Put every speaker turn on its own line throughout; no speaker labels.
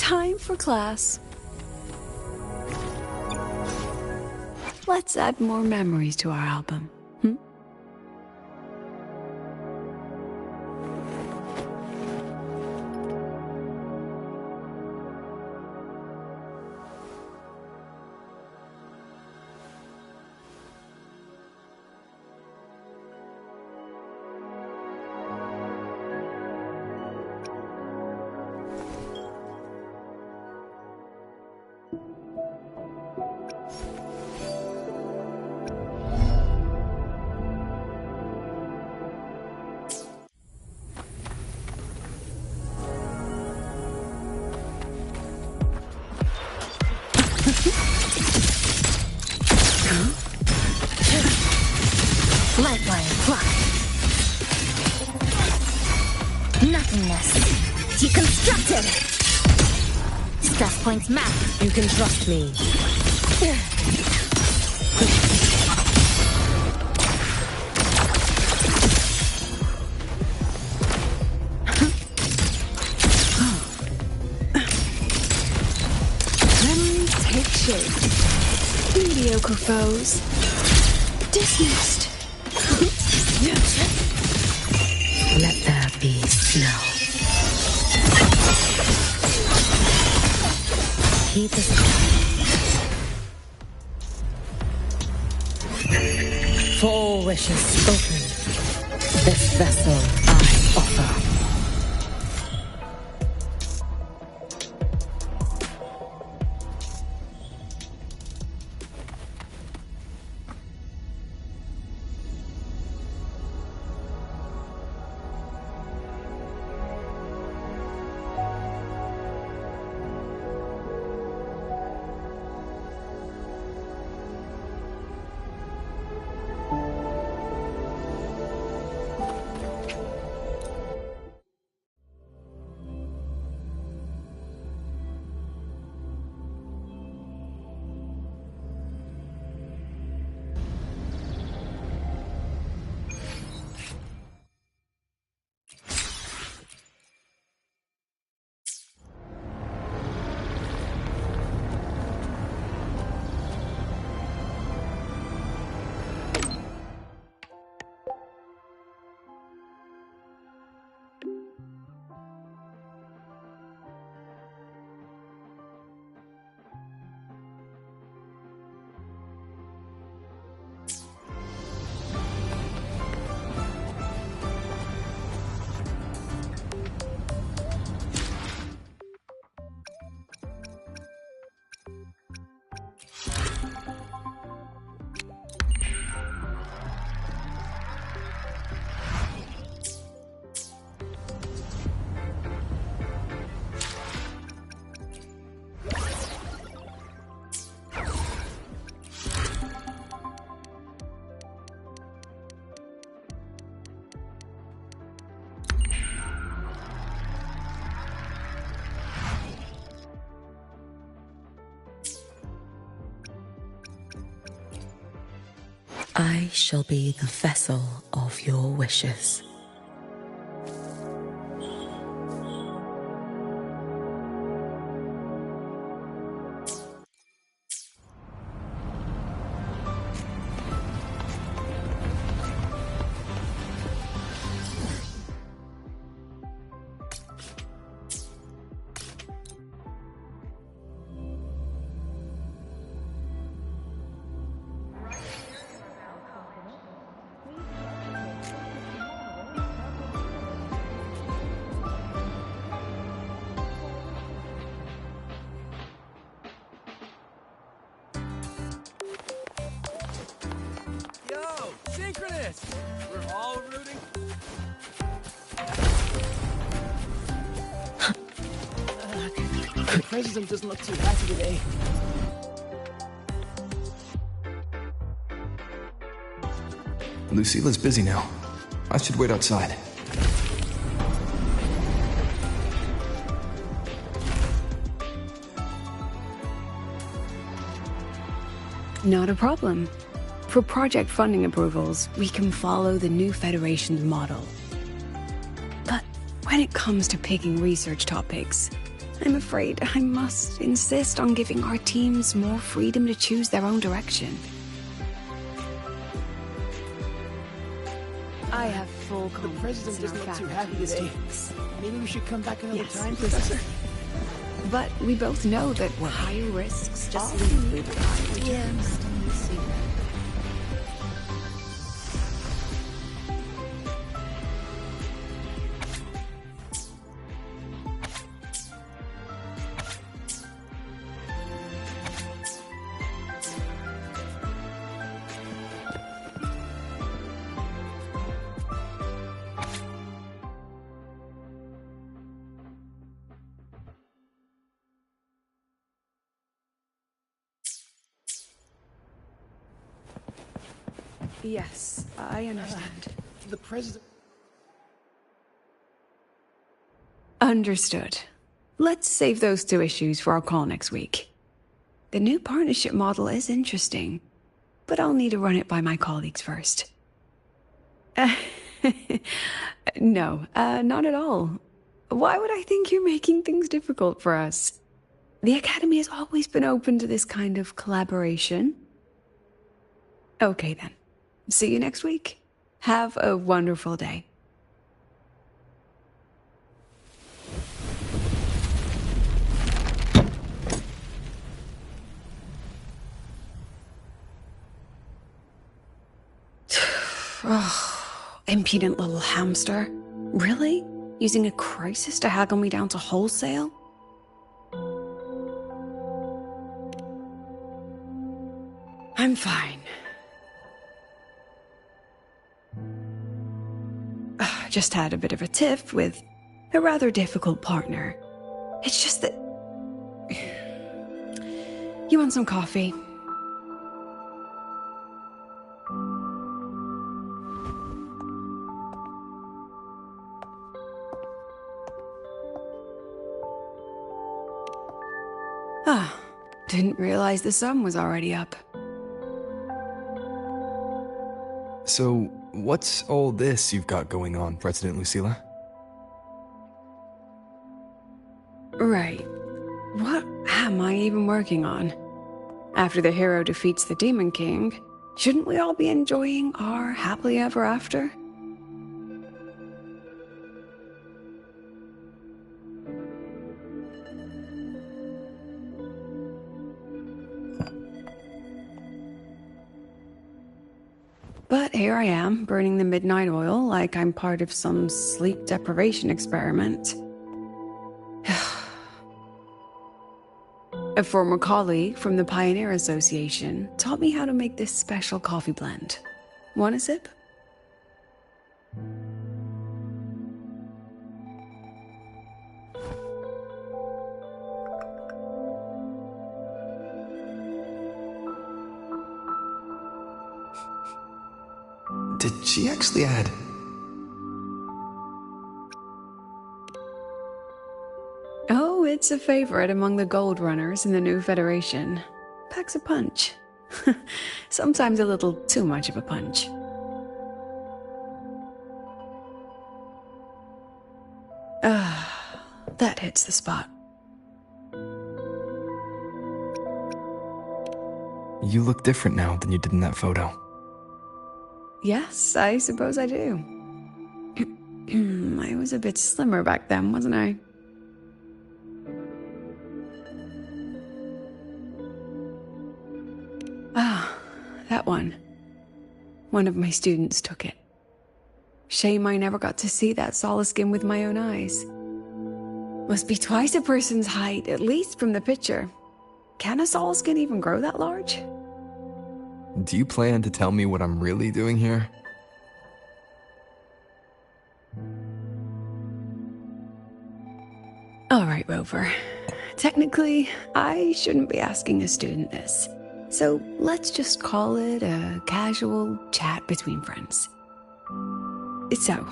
Time for class. Let's add more memories to our album.
Lifeline fly. Nothingness. Deconstructed. Stress points mapped.
You can trust me.
Memories take shape. Mediocre foes. Dismissed.
Let there be snow. Heed the sky. 4 wishes spoken. This vessel I offer. I shall be the vessel of your wishes.
We're all rooting. The president doesn't look too happy today.
Lucilla's busy now. I should wait outside.
Not a problem. For project funding approvals, we can follow the new Federation's model. But when it comes to picking research topics, I'm afraid I must insist on giving our teams more freedom to choose their own direction. I have full
The
confidence
president
in
doesn't
our
look too
faculty
happy
and
today.
students.
Maybe we should come back another
Yes,
time,
Professor.
Professor?
But we both know that higher risks just lead with higher returns. Yes, I understand.
The president...
Understood. Let's save those two issues for our call next week. The new partnership model is interesting, but I'll need to run it by my colleagues first. No, not at all. Why would I think you're making things difficult for us? The Academy has always been open to this kind of collaboration. Okay then. See you next week. Have a wonderful day. Oh, impudent little hamster. Really? Using a crisis to haggle me down to wholesale? I'm fine. Just had a bit of a tiff with a rather difficult partner. It's just that... You want some coffee? Ah, didn't realize the sun was already up.
So, what's all this you've got going on, President Lucilla?
Right. What am I even working on? After the hero defeats the Demon King, shouldn't we all be enjoying our happily ever after? But here I am, burning the midnight oil like I'm part of some sleep deprivation experiment. A former colleague from the Pioneer Association taught me how to make this special coffee blend. Want a sip?
Did she actually add...
Oh, it's a favorite among the gold runners in the new Federation. Packs a punch. Sometimes a little too much of a punch. That hits the spot.
You look different now than you did in that photo.
Yes, I suppose I do. I was a bit slimmer back then, wasn't I? Ah, that one. One of my students took it. Shame I never got to see that solace skin with my own eyes. Must be twice a person's height, at least from the picture. Can a solace skin even grow that large?
Do you plan to tell me what I'm really doing here?
All right, Rover. Technically, I shouldn't be asking a student this. So let's just call it a casual chat between friends. So,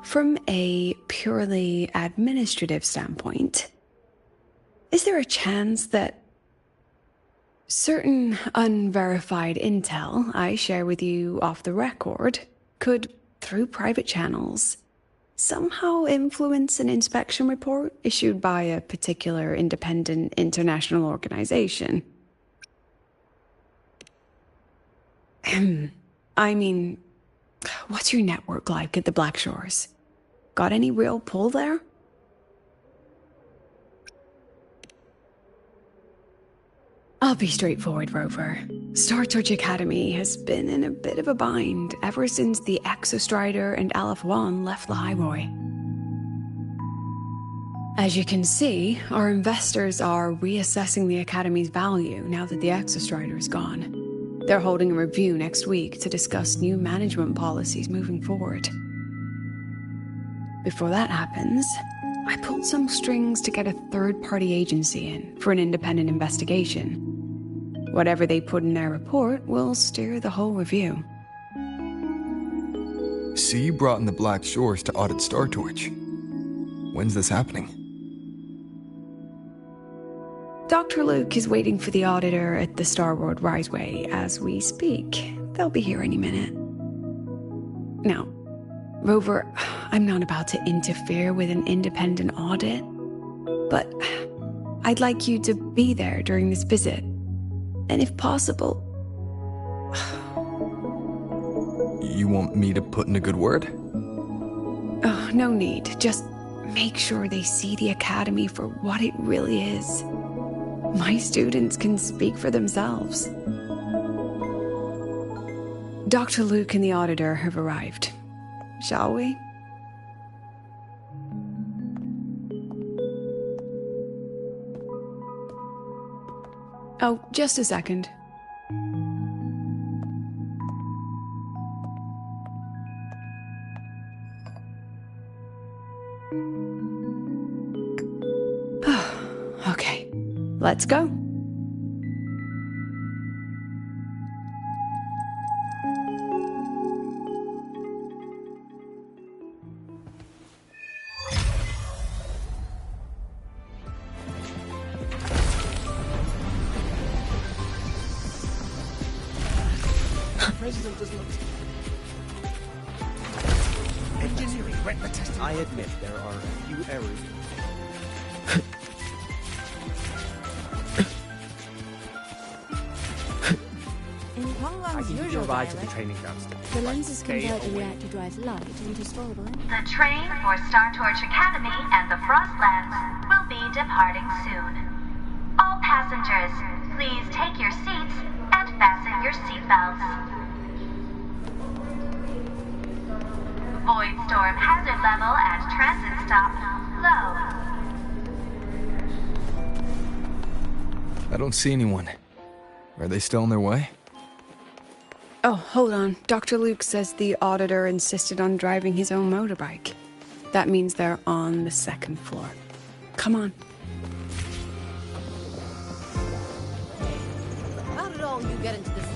from a purely administrative standpoint, is there a chance that certain unverified intel I share with you off the record could, through private channels, somehow influence an inspection report issued by a particular independent international organization. I mean, what's your network like at the Black Shores? Got any real pull there? I'll be straightforward, Rover. Star Torch Academy has been in a bit of a bind ever since the Exostrider and Aleph 1 left the Highway. As you can see, our investors are reassessing the Academy's value now that the Exostrider is gone. They're holding a review next week to discuss new management policies moving forward. Before that happens, I pulled some strings to get a third-party agency in for an independent investigation. Whatever they put in their report will steer the whole review.
So you brought in the Black Shores to audit Star Torch. When's this happening?
Dr. Luke is waiting for the auditor at the Starworld Riseway as we speak. They'll be here any minute. Now, Rover, I'm not about to interfere with an independent audit, but I'd like you to be there during this visit. And if possible...
You want me to put in a good word?
Oh, no need. Just make sure they see the Academy for what it really is. My students can speak for themselves. Dr. Luke and the auditor have arrived. Shall we? Oh, just a second. Okay, let's go.
President doesn't look... Engineering went the testing. I admit there are a few errors. I can give you a ride to the training grounds.
The lenses convert the reactor drive light into storable energy.
The train for Star Torch Academy and the Frostlands will be departing soon. All passengers, please take your seats and fasten your seatbelts. Void storm hazard level at transit stop low.
I don't see anyone. Are they still on their way?
Oh, hold on. Dr. Luke says the auditor insisted on driving his own motorbike. That means they're on the second floor. Come on.
How did all you get into this thing?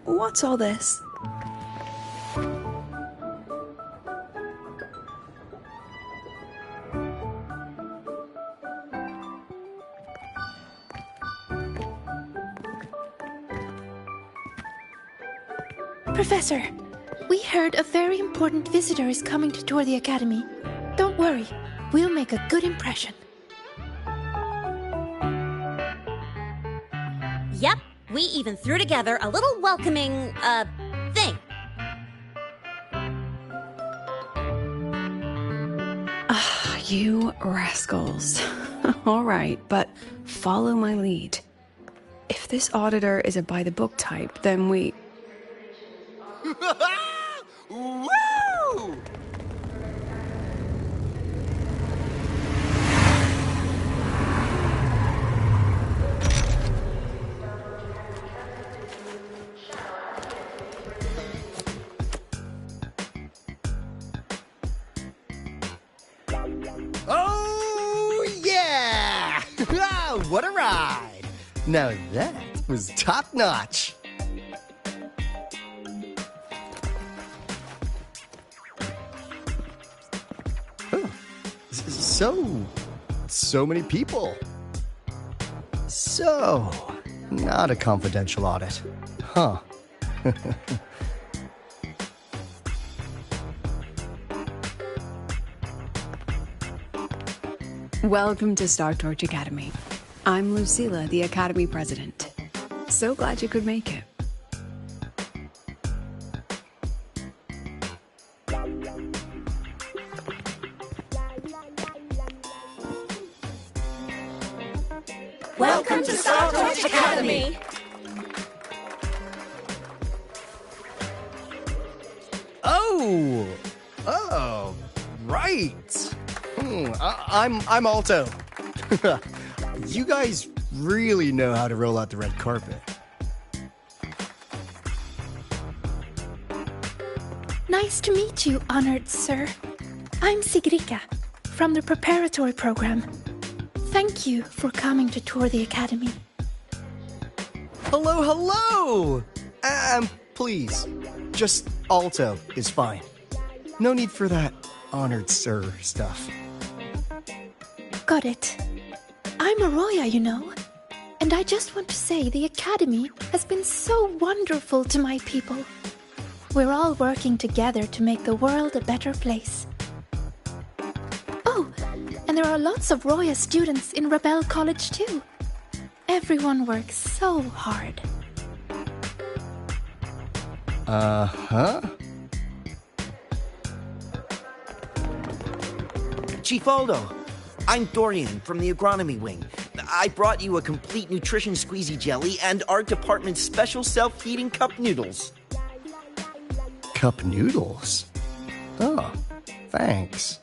What's all this?
Professor, we heard a very important visitor is coming to tour the Academy. Don't worry, we'll make a good impression.
Yep, we even threw together a little welcoming, thing.
You rascals. All right, but follow my lead. If this auditor is a by-the-book type, then we...
Woo! Oh, yeah! What a ride! Now that was top-notch. So many people. So, not a confidential audit. Huh.
Welcome to Star Torch Academy. I'm Lucilla, the Academy President. So glad you could make it.
Welcome to Star Torch Academy!
Oh, right. I'm Alto. You guys really know how to roll out the red carpet.
Nice to meet you, honored sir. I'm Sigrika, from the preparatory program. Thank you for coming to tour the academy.
Hello! Please, just Alto is fine. No need for that honored sir stuff.
Got it. I'm Arroya, you know. And I just want to say the academy has been so wonderful to my people. We're all working together to make the world a better place. Oh, and there are lots of Roya students in Rebel College too. Everyone works so hard.
Uh-huh.
Chief Aldo, I'm Dorian from the agronomy wing. I brought you a complete nutrition squeezy jelly and our department's special self-feeding cup noodles.
Cup noodles? Oh, thanks.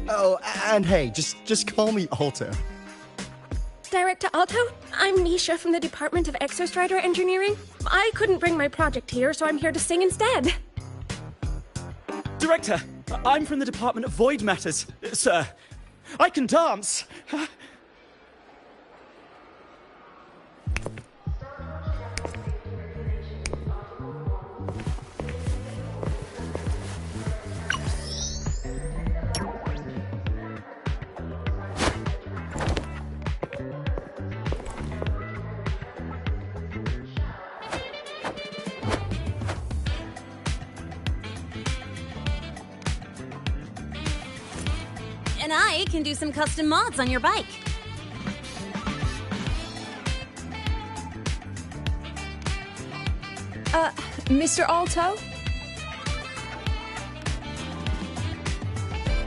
Oh, and hey, just call me Alto.
Director Alto, I'm Nisha from the Department of Exostrider Engineering. I couldn't bring my project here, so I'm here to sing instead.
Director, I'm from the Department of Void Matters. Sir, I can dance.
And I can do some custom mods on your bike.
Mr. Alto?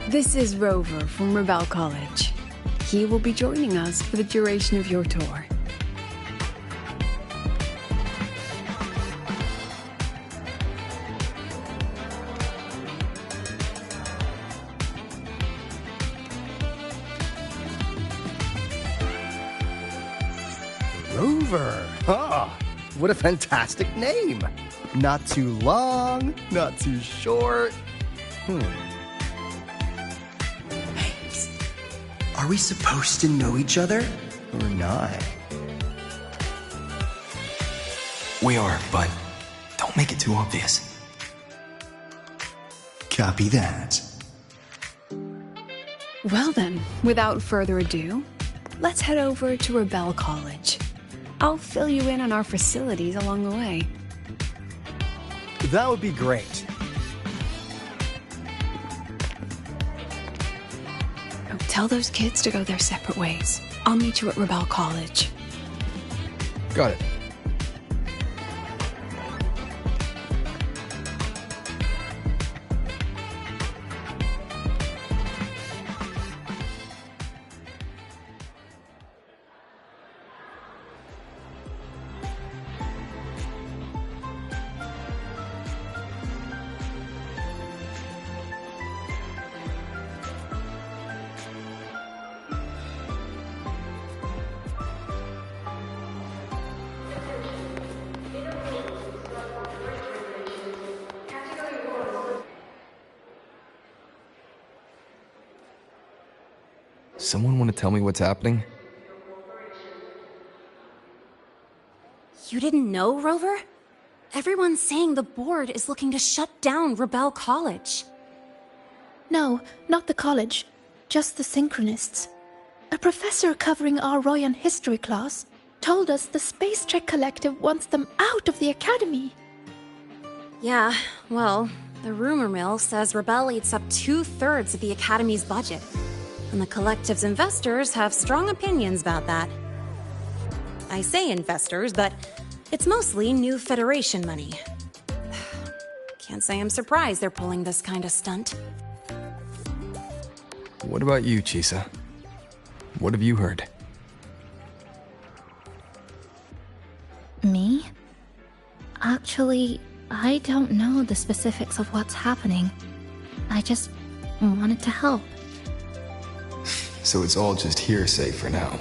This is Rover from Rebel College. He will be joining us for the duration of your tour.
Rover. Ah, what a fantastic name. Not too long, not too short.
Are we supposed to know each other?
Or not?
We are, but don't make it too obvious.
Copy that.
Well then, without further ado, let's head over to Rebel College. I'll fill you in on our facilities along the way.
That would be great.
Oh, tell those kids to go their separate ways. I'll meet you at Rebel College.
Got it. Someone want to tell me what's happening?
You didn't know, Rover? Everyone's saying the board is looking to shut down Rebel College.
No, not the college. just the Synchronists. A professor covering our Royan history class told us the Space Trek Collective wants them out of the Academy.
Yeah, well, the rumor mill says Rebel eats up 2/3 of the Academy's budget. And the Collective's investors have strong opinions about that. I say investors, but it's mostly new Federation money. Can't say I'm surprised they're pulling this kind of stunt.
What about you, Chisa? What have you heard?
Me? Actually, I don't know the specifics of what's happening. I just wanted to help.
So it's all just hearsay for now.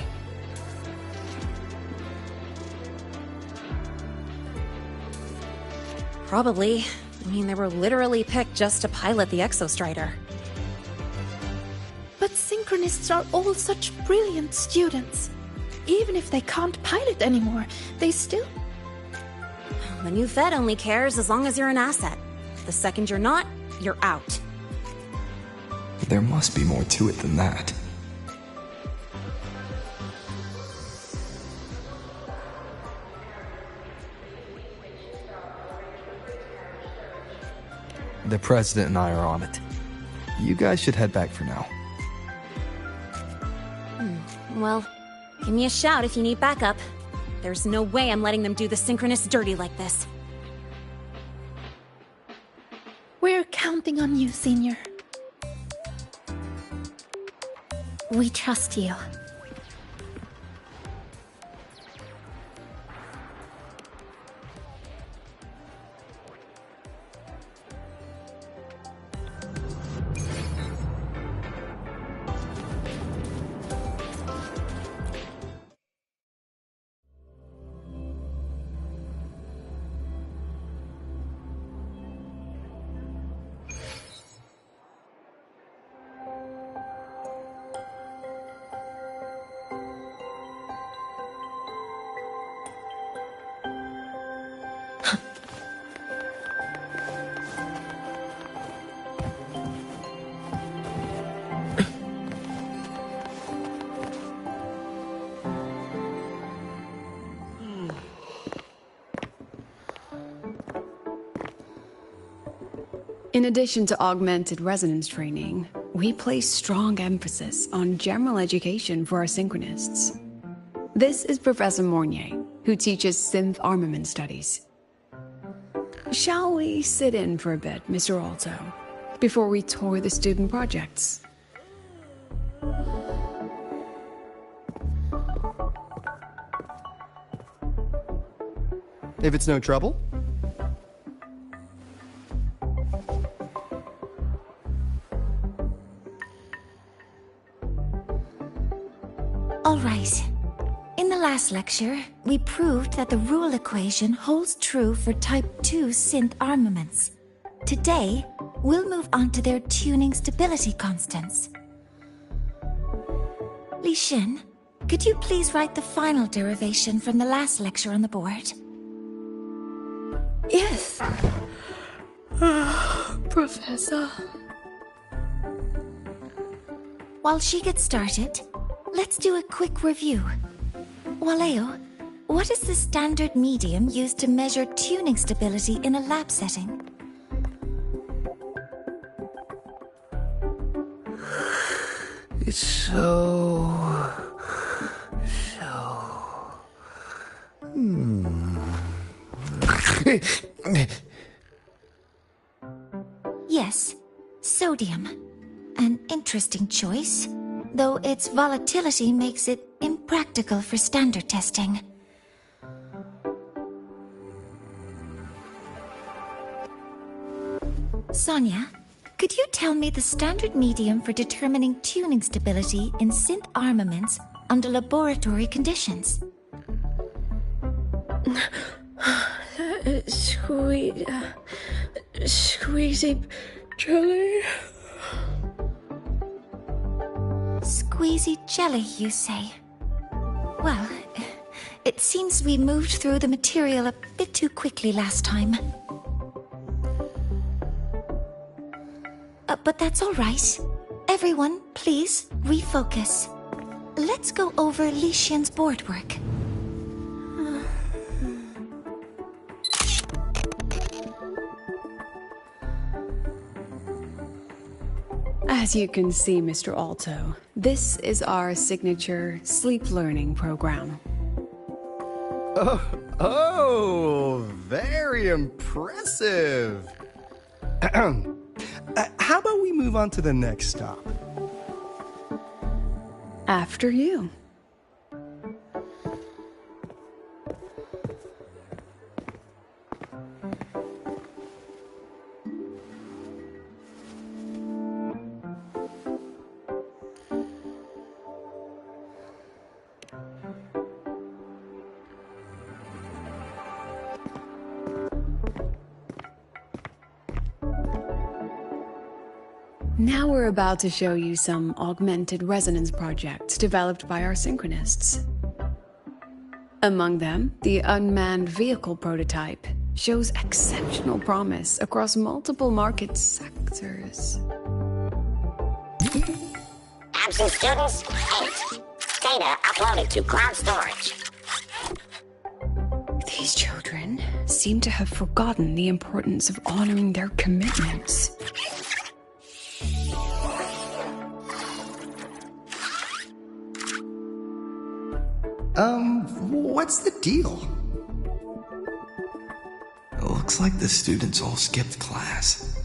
Probably. I mean, they were literally picked just to pilot the Exostrider.
But Synchronists are all such brilliant students. Even if they can't pilot anymore, they still...
The new Fed only cares as long as you're an asset. The second you're not, you're out.
There must be more to it than that. The President and I are on it. You guys should head back for now.
Well, give me a shout if you need backup. There's no way I'm letting them do the Synchronists dirty like this.
We're counting on you, Senior. We trust you.
In addition to augmented resonance training, we place strong emphasis on general education for our Synchronists. This is Professor Mornier, who teaches synth armament studies. Shall we sit in for a bit, Mr. Alto, before we tour the student projects?
If it's no trouble.
All right. In the last lecture, we proved that the rule equation holds true for Type 2 synth armaments. Today, we'll move on to their tuning stability constants. Li Xin, could you please write the final derivation from the last lecture on the board?
Yes. Professor.
While she gets started, let's do a quick review. Waleo, what is the standard medium used to measure tuning stability in a lab setting?
It's so...
Yes, sodium. An interesting choice, though its volatility makes it impractical for standard testing. Sonia, could you tell me the standard medium for determining tuning stability in synth armaments under laboratory conditions?
Squeezy jelly.
Squeezy jelly, you say? Well, it seems we moved through the material a bit too quickly last time. But that's all right. Everyone, please, refocus. Let's go over Li Xian's board work.
As you can see, Mr. Alto, this is our signature sleep learning program.
Oh, very impressive. How about we move on to the next stop?
After you. Now we're about to show you some augmented resonance projects developed by our synchronists. Among them, the unmanned vehicle prototype shows exceptional promise across multiple market sectors.
Absent students, 8. Data uploaded to cloud storage.
These children seem to have forgotten the importance of honoring their commitments.
What's the deal?
It looks like the students all skipped class.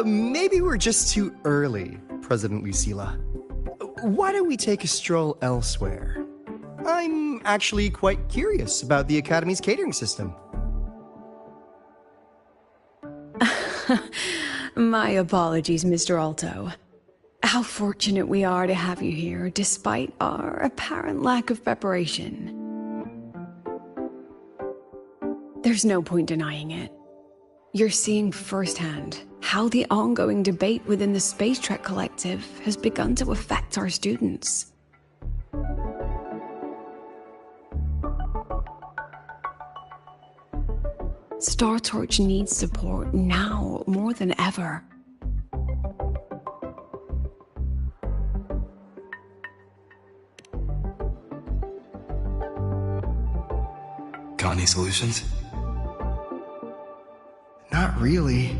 Maybe we're just too early, President Lucilla. Why don't we take a stroll elsewhere? I'm actually quite curious about the Academy's catering system.
My apologies, Mr. Alto. How fortunate we are to have you here, despite our apparent lack of preparation. There's no point denying it. You're seeing firsthand how the ongoing debate within the Space Trek Collective has begun to affect our students. Star Torch needs support now more than ever.
Got any solutions?
Not really.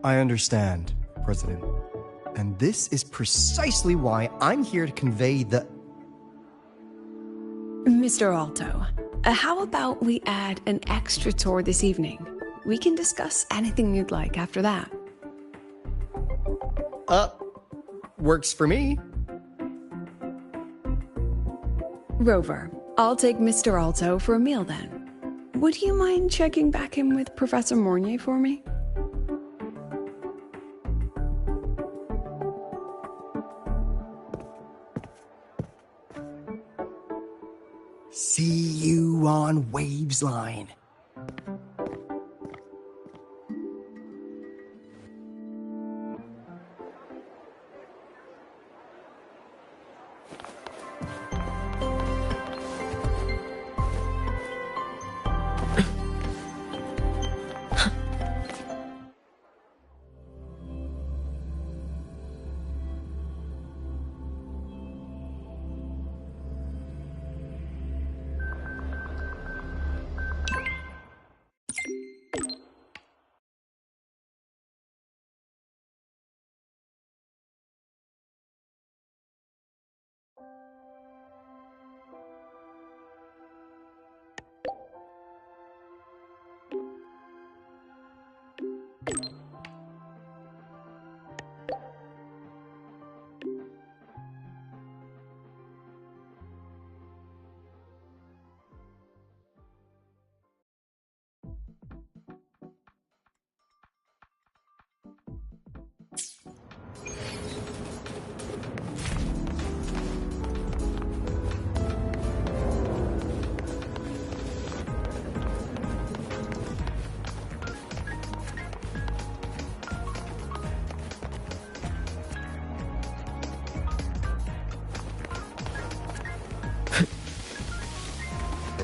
I understand, President. And this is precisely why I'm here to convey the...
Mr. Alto, how about we add an extra tour this evening? We can discuss anything you'd like after that.
Works for me.
Rover, I'll take Mr. Alto for a meal then. Would you mind checking back in with Professor Mornier for me?
See you on Waves Line.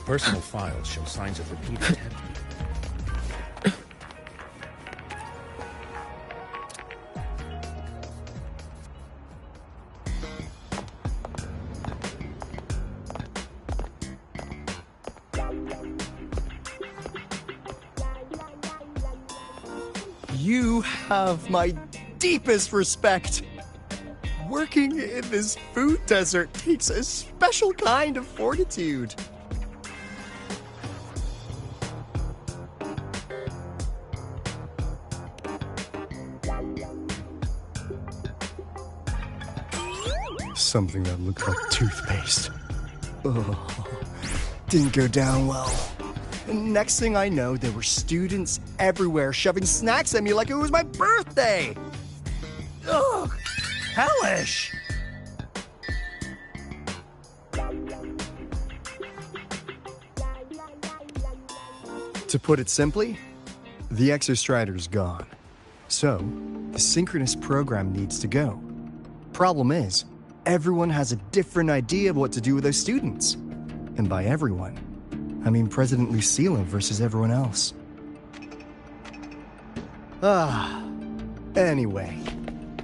The personal files show signs of repeated tampering.
You have my deepest respect. Working in this food desert takes a special kind of fortitude. Something that looked like toothpaste. Oh, didn't go down well. And next thing I know, there were students everywhere shoving snacks at me like it was my birthday. Ugh, hellish. To put it simply, the Exostrider's gone. So, the synchronous program needs to go. Problem is, everyone has a different idea of what to do with those students. And by everyone, I mean President Lucilla versus everyone else. Anyway,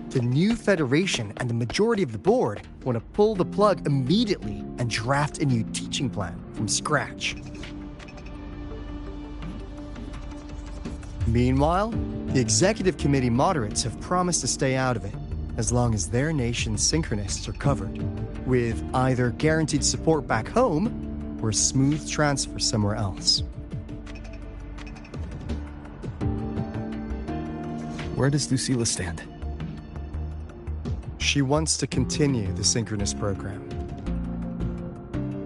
the new Federation and the majority of the board want to pull the plug immediately and draft a new teaching plan from scratch. Meanwhile, the executive committee moderates have promised to stay out of it, as long as their nation's synchronists are covered, with either guaranteed support back home or a smooth transfer somewhere else.
Where does Lucilla stand?
She wants to continue the synchronous program.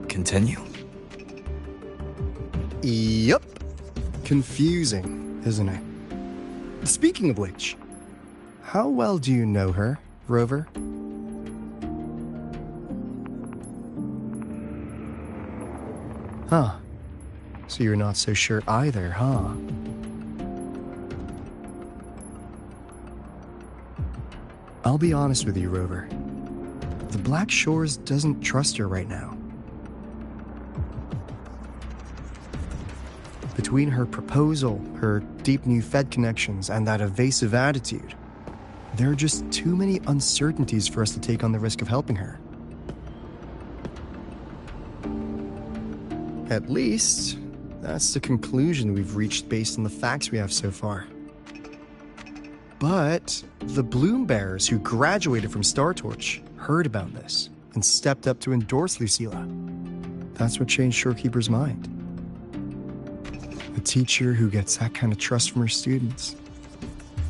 Continue?
Yup. Confusing, isn't it? Speaking of which, how well do you know her, Rover? Huh. So you're not so sure either, huh? I'll be honest with you, Rover. The Black Shores doesn't trust her right now. Between her proposal, her deep new Fed connections, and that evasive attitude, there are just too many uncertainties for us to take on the risk of helping her. At least, that's the conclusion we've reached based on the facts we have so far. But the Bloom Bearers who graduated from Star Torch heard about this and stepped up to endorse Lucilla. That's what changed Shorekeeper's mind. A teacher who gets that kind of trust from her students.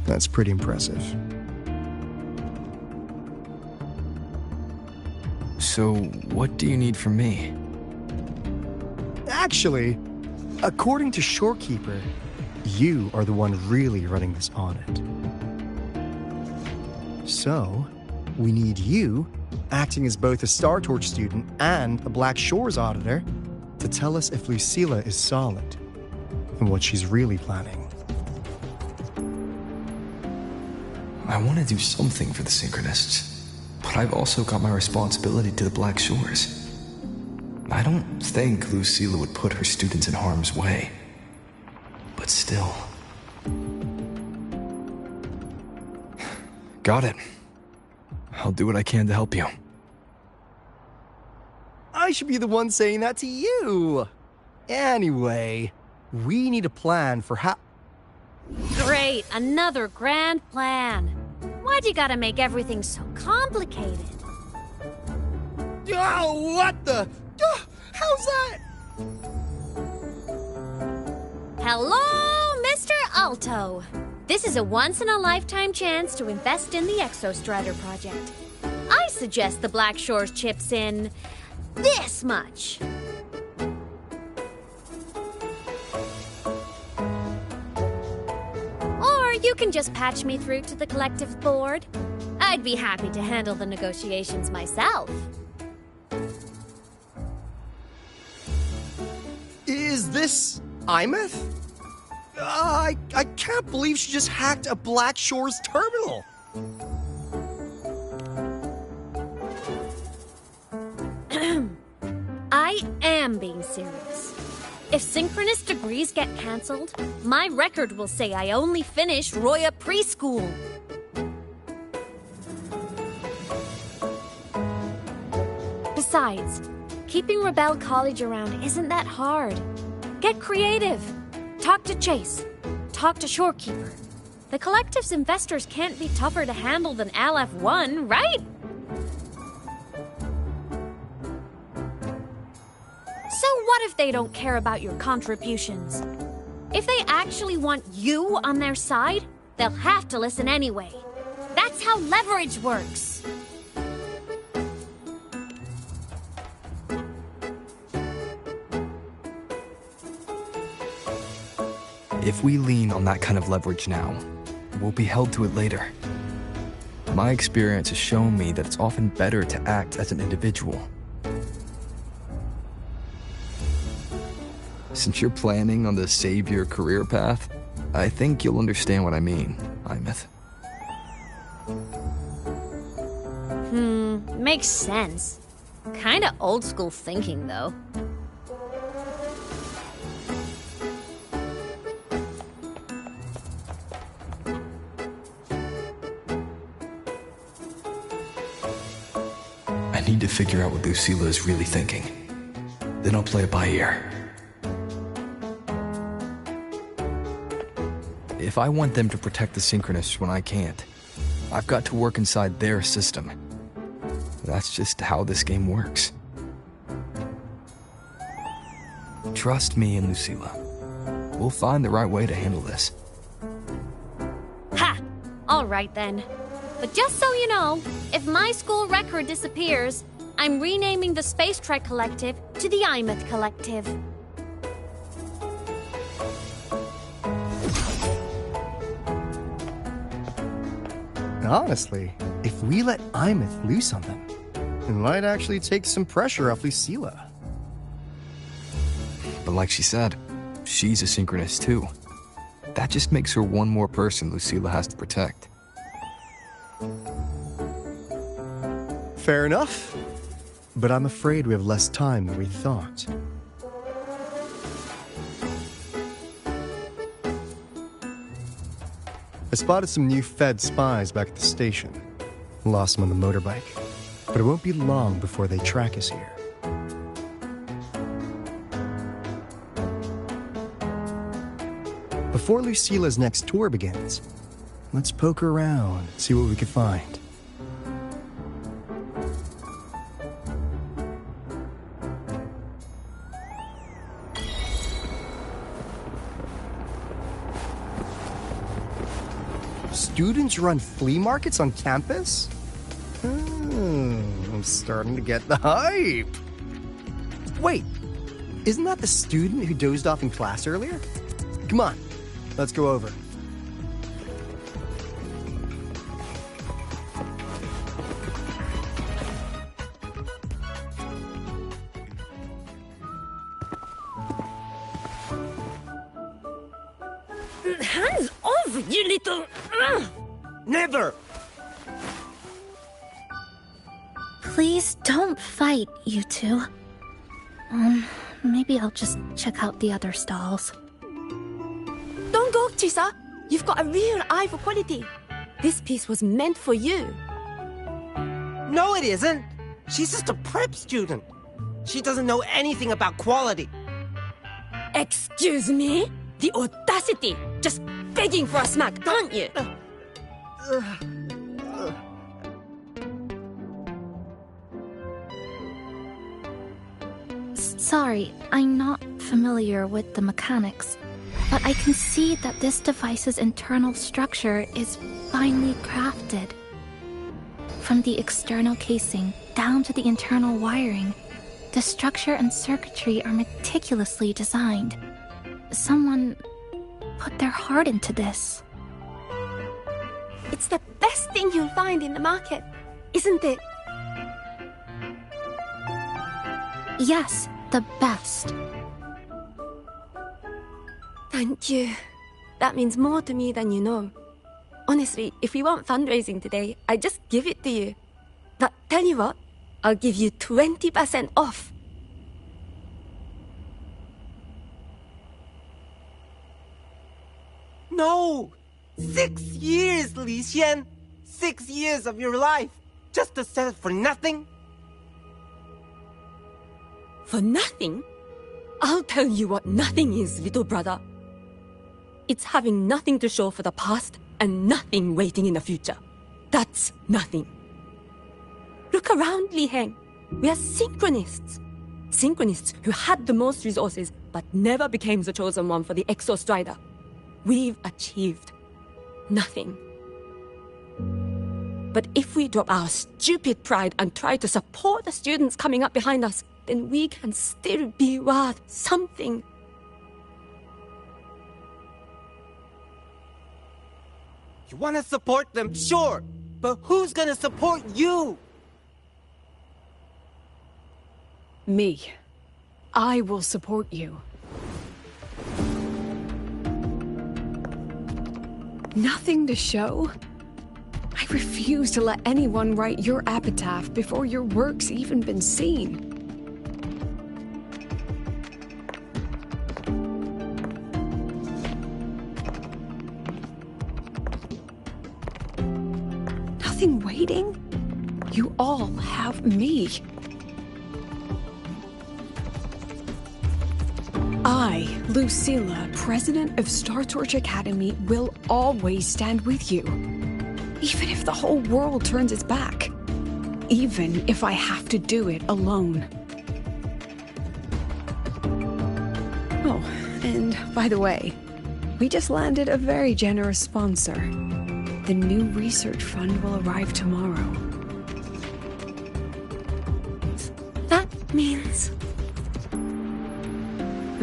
That's pretty impressive.
So, what do you need from me?
Actually, according to Shorekeeper, you are the one really running this audit. So, we need you, acting as both a Star Torch student and a Black Shores auditor, to tell us if Lucilla is solid and what she's really planning.
I want to do something for the Synchronists, but I've also got my responsibility to the Black Shores. I don't think Lucilla would put her students in harm's way. But still. Got it. I'll do what I can to help you.
I should be the one saying that to you. Anyway, we need a plan for how...
Great, another grand plan. Why'd you gotta make everything so complicated?
Oh, what the... how's that?
Hello, Mr. Alto. This is a once-in-a-lifetime chance to invest in the Exostrider project. I suggest the Black Shores chips in this much. Or you can just patch me through to the collective board. I'd be happy to handle the negotiations myself.
Is this Imeth? I can't believe she just hacked a Black Shores terminal.
I
I am being serious. If synchronous degrees get cancelled, my record will say I only finished Roya preschool. Besides, keeping Rebel College around isn't that hard. Get creative. Talk to Chase. Talk to Shorekeeper. The Collective's investors can't be tougher to handle than LF1, right? So what if they don't care about your contributions? If they actually want you on their side, they'll have to listen anyway. That's how leverage works.
If we lean on that kind of leverage now, we'll be held to it later. My experience has shown me that it's often better to act as an individual. Since you're planning on the savior career path, I think you'll understand what I mean, Imeth.
Makes sense. Kinda old school thinking, though.
I need to figure out what Lucilla is really thinking. Then I'll play it by ear. If I want them to protect the Synchronists when I can't, I've got to work inside their system. That's just how this game works. Trust me and Lucilla. We'll find the right way to handle this.
Ha! Alright then. But just so you know, if my school record disappears, I'm renaming the Space Trek Collective to the Imeth Collective.
Honestly, if we let Imeth loose on them, it might actually take some pressure off Lucilla.
But like she said, she's a synchronist too. That just makes her one more person Lucilla has to protect.
Fair enough, but I'm afraid we have less time than we thought. I spotted some new Fed spies back at the station. Lost them on the motorbike, but it won't be long before they track us here. Before Lucilla's next tour begins, let's poke around, see what we can find. Students run flea markets on campus? I'm starting to get the hype. Wait, isn't that the student who dozed off in class earlier? Come on, let's go over.
Hands off, you little...
Never!
Please don't fight, you two. Maybe I'll just check out the other stalls.
Don't go, Chisa. You've got a real eye for quality. This piece was meant for you.
No, it isn't. She's just a prep student. She doesn't know anything about quality.
Excuse me? The audacity! Just begging for a smack, aren't you?
Sorry, I'm not familiar with the mechanics, but I can see that this device's internal structure is finely crafted. From the external casing down to the internal wiring, the structure and circuitry are meticulously designed. Someone put their heart into this.
It's the best thing you'll find in the market, isn't it?
Yes, the best.
Thank you. That means more to me than you know. Honestly, if we want fundraising today, I'd just give it to you. But tell you what, I'll give you 20% off.
No! 6 years, Li Xian! 6 years of your life! Just to settle for nothing?
For nothing? I'll tell you what nothing is, little brother. It's having nothing to show for the past and nothing waiting in the future. That's nothing. Look around, Li Heng. We are synchronists. Synchronists who had the most resources but never became the chosen one for the Exostrider. We've achieved nothing. But if we drop our stupid pride and try to support the students coming up behind us, then we can still be worth something.
You want to support them, sure. But who's gonna support you?
Me. I will support you. Nothing to show? I refuse to let anyone write your epitaph before your work's even been seen. Nothing waiting? You all have me. I, Lucilla, president of Star Torch Academy, will always stand with you. Even if the whole world turns its back. Even if I have to do it alone. Oh, and by the way, we just landed a very generous sponsor. The new research fund will arrive tomorrow.
That means...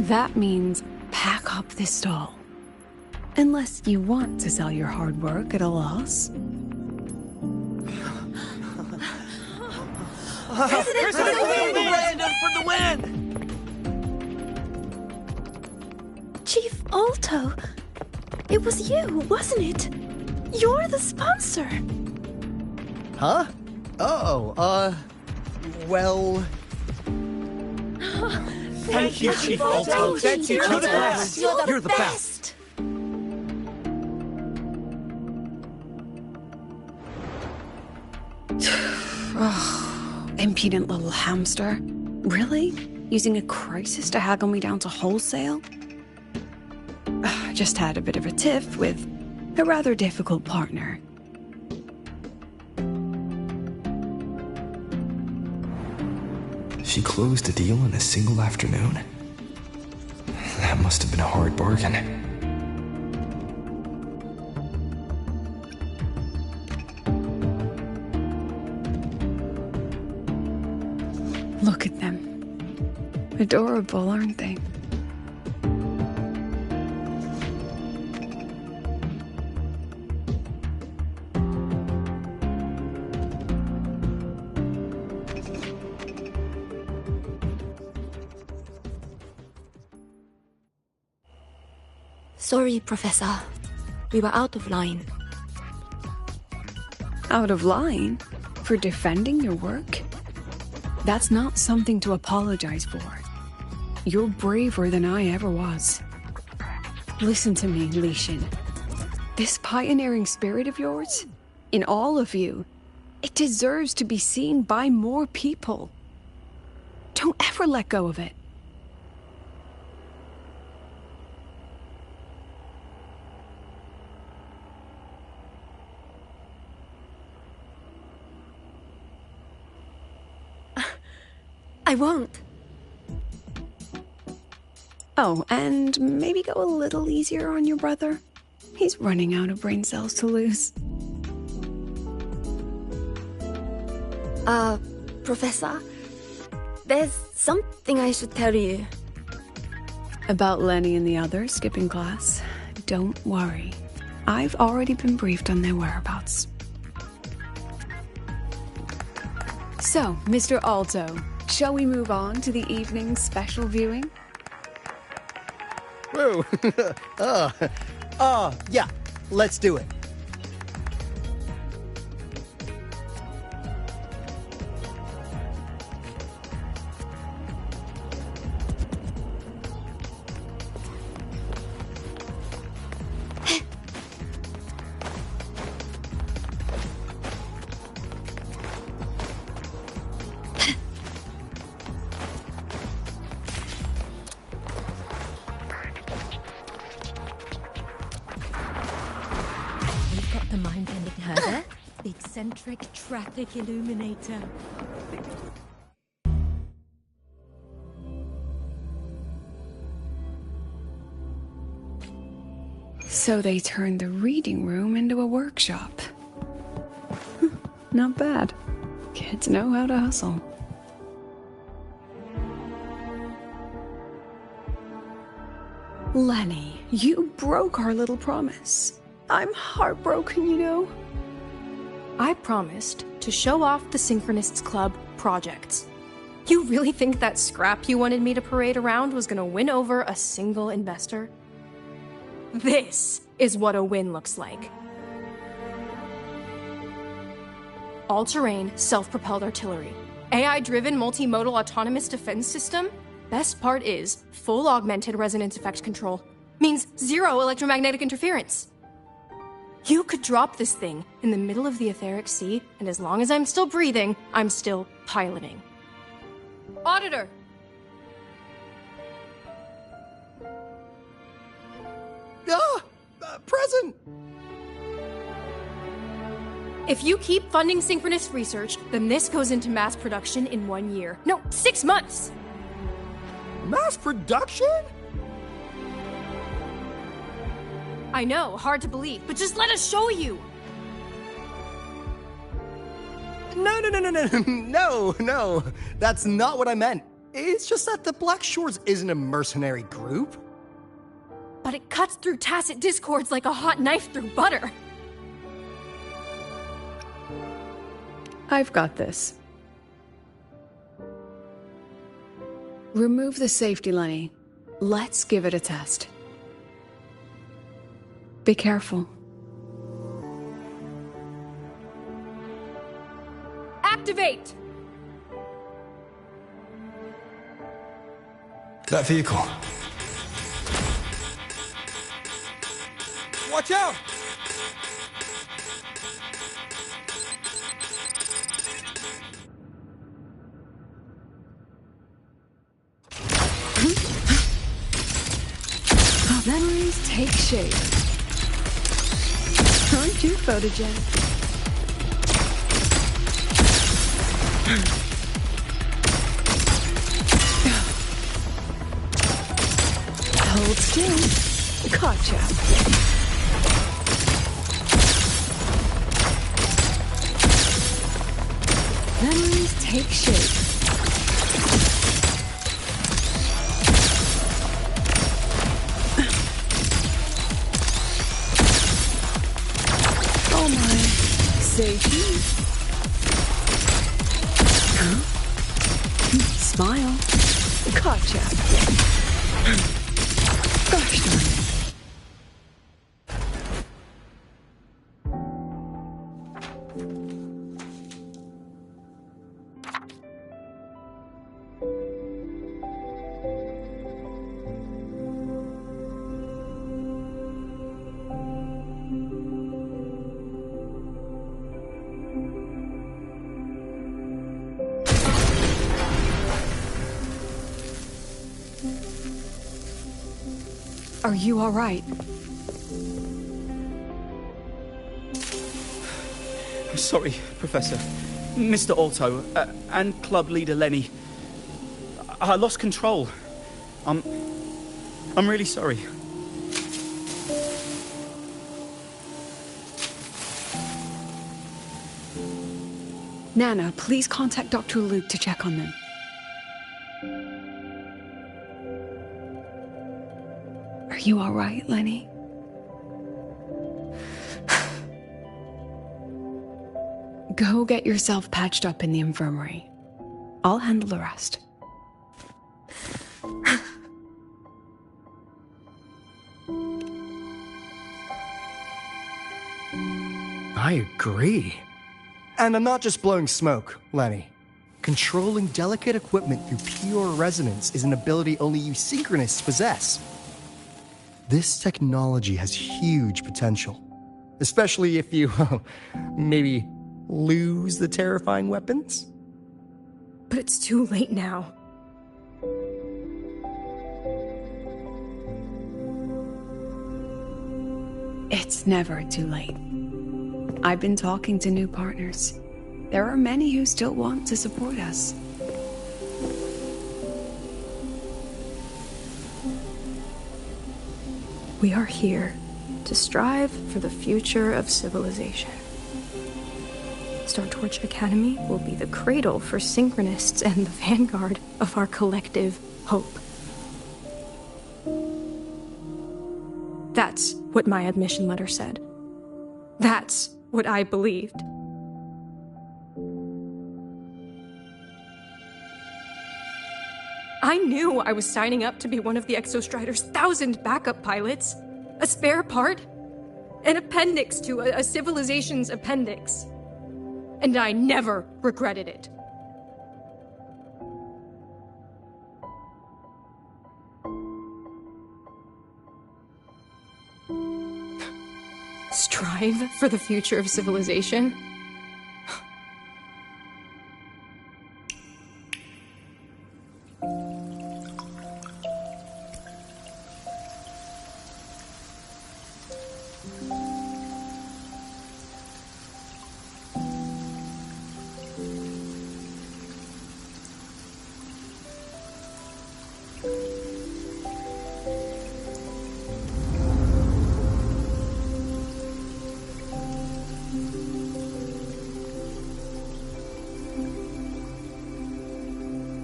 That means pack up this stall. Unless you want to sell your hard work at a loss.
President for the win!
Chief Alto, it was you, wasn't it? You're the sponsor.
Huh? Oh, well...
Thank you, Chief Alto. Thank you. You're the best.
You're the best.
Oh, impudent little hamster. Really? Using a crisis to haggle me down to wholesale? Just had a bit of a tiff with a rather difficult partner.
She closed a deal in a single afternoon? That must have been a hard bargain.
Look at them. Adorable, aren't they?
Sorry, Professor. We were out of line.
Out of line? For defending your work? That's not something to apologize for. You're braver than I ever was. Listen to me, Li Xin. This pioneering spirit of yours, in all of you, it deserves to be seen by more people. Don't ever let go of it.
I won't.
Oh, and maybe go a little easier on your brother. He's running out of brain cells to lose.
Professor, there's something I should tell you.
About Lenny and the others skipping class? Don't worry. I've already been briefed on their whereabouts. So, Mr. Alto, shall we move on to the evening's special viewing?
Whoa. Yeah, let's do it.
a mind-bending herder. The eccentric traffic illuminator.
So they turned the reading room into a workshop. Not bad. Kids know how to hustle. Lenny, you broke our little promise. I'm heartbroken, you know.
I promised to show off the Synchronists Club projects. You really think that scrap you wanted me to parade around was gonna win over a single investor? This is what a win looks like. All-terrain, self-propelled artillery. AI-driven multimodal autonomous defense system. Best part is, full augmented resonance effect control. Means zero electromagnetic interference. You could drop this thing in the middle of the etheric sea, and as long as I'm still breathing, I'm still piloting. Auditor!
Present!
If you keep funding synchronous research, then this goes into mass production in 1 year. No, 6 months!
Mass production?
I know, hard to believe, but just let us show you!
No. That's not what I meant. It's just that the Black Shores isn't a mercenary group.
But it cuts through tacit discords like a hot knife through butter.
I've got this. Remove the safety, Lenny. Let's give it a test. Be careful.
Activate!
That vehicle.
Watch out!
Memories take shape. Aren't you photogenic? Hold still. Gotcha. Memories take shape. Oh my. Say cheese. Huh? Smile. Gotcha. Gosh darn it. Are you all right?
I'm sorry, Professor. Mr. Alto, and club leader Lenny. I lost control. I'm really sorry.
Nana, please contact Dr. Luke to check on them. Are you all right, Lenny? Go get yourself patched up in the infirmary. I'll handle the rest.
I agree. And I'm not just blowing smoke, Lenny. Controlling delicate equipment through pure resonance is an ability only you synchronists possess. This technology has huge potential, especially if you, maybe lose the terrifying weapons?
But it's too late now.
It's never too late. I've been talking to new partners. There are many who still want to support us.
We are here to strive for the future of civilization. Star Torch Academy will be the cradle for synchronists and the vanguard of our collective hope. That's what my admission letter said. That's what I believed. I knew I was signing up to be one of the Exostrider's 1,000 backup pilots. A spare part. An appendix to a civilization's appendix. And I never regretted it. Strive for the future of civilization?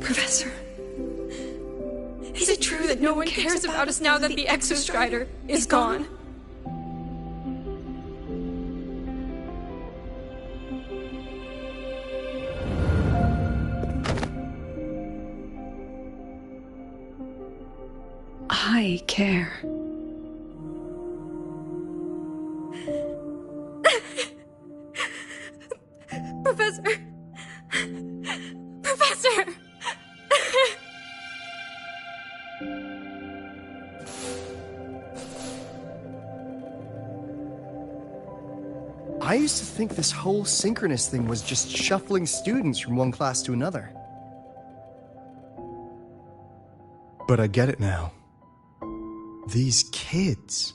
Professor, is it true that no one cares about us now that the Exostrider is gone?
I care.
Professor! Professor!
I used to think this whole synchronous thing was just shuffling students from one class to another. But I get it now. These kids,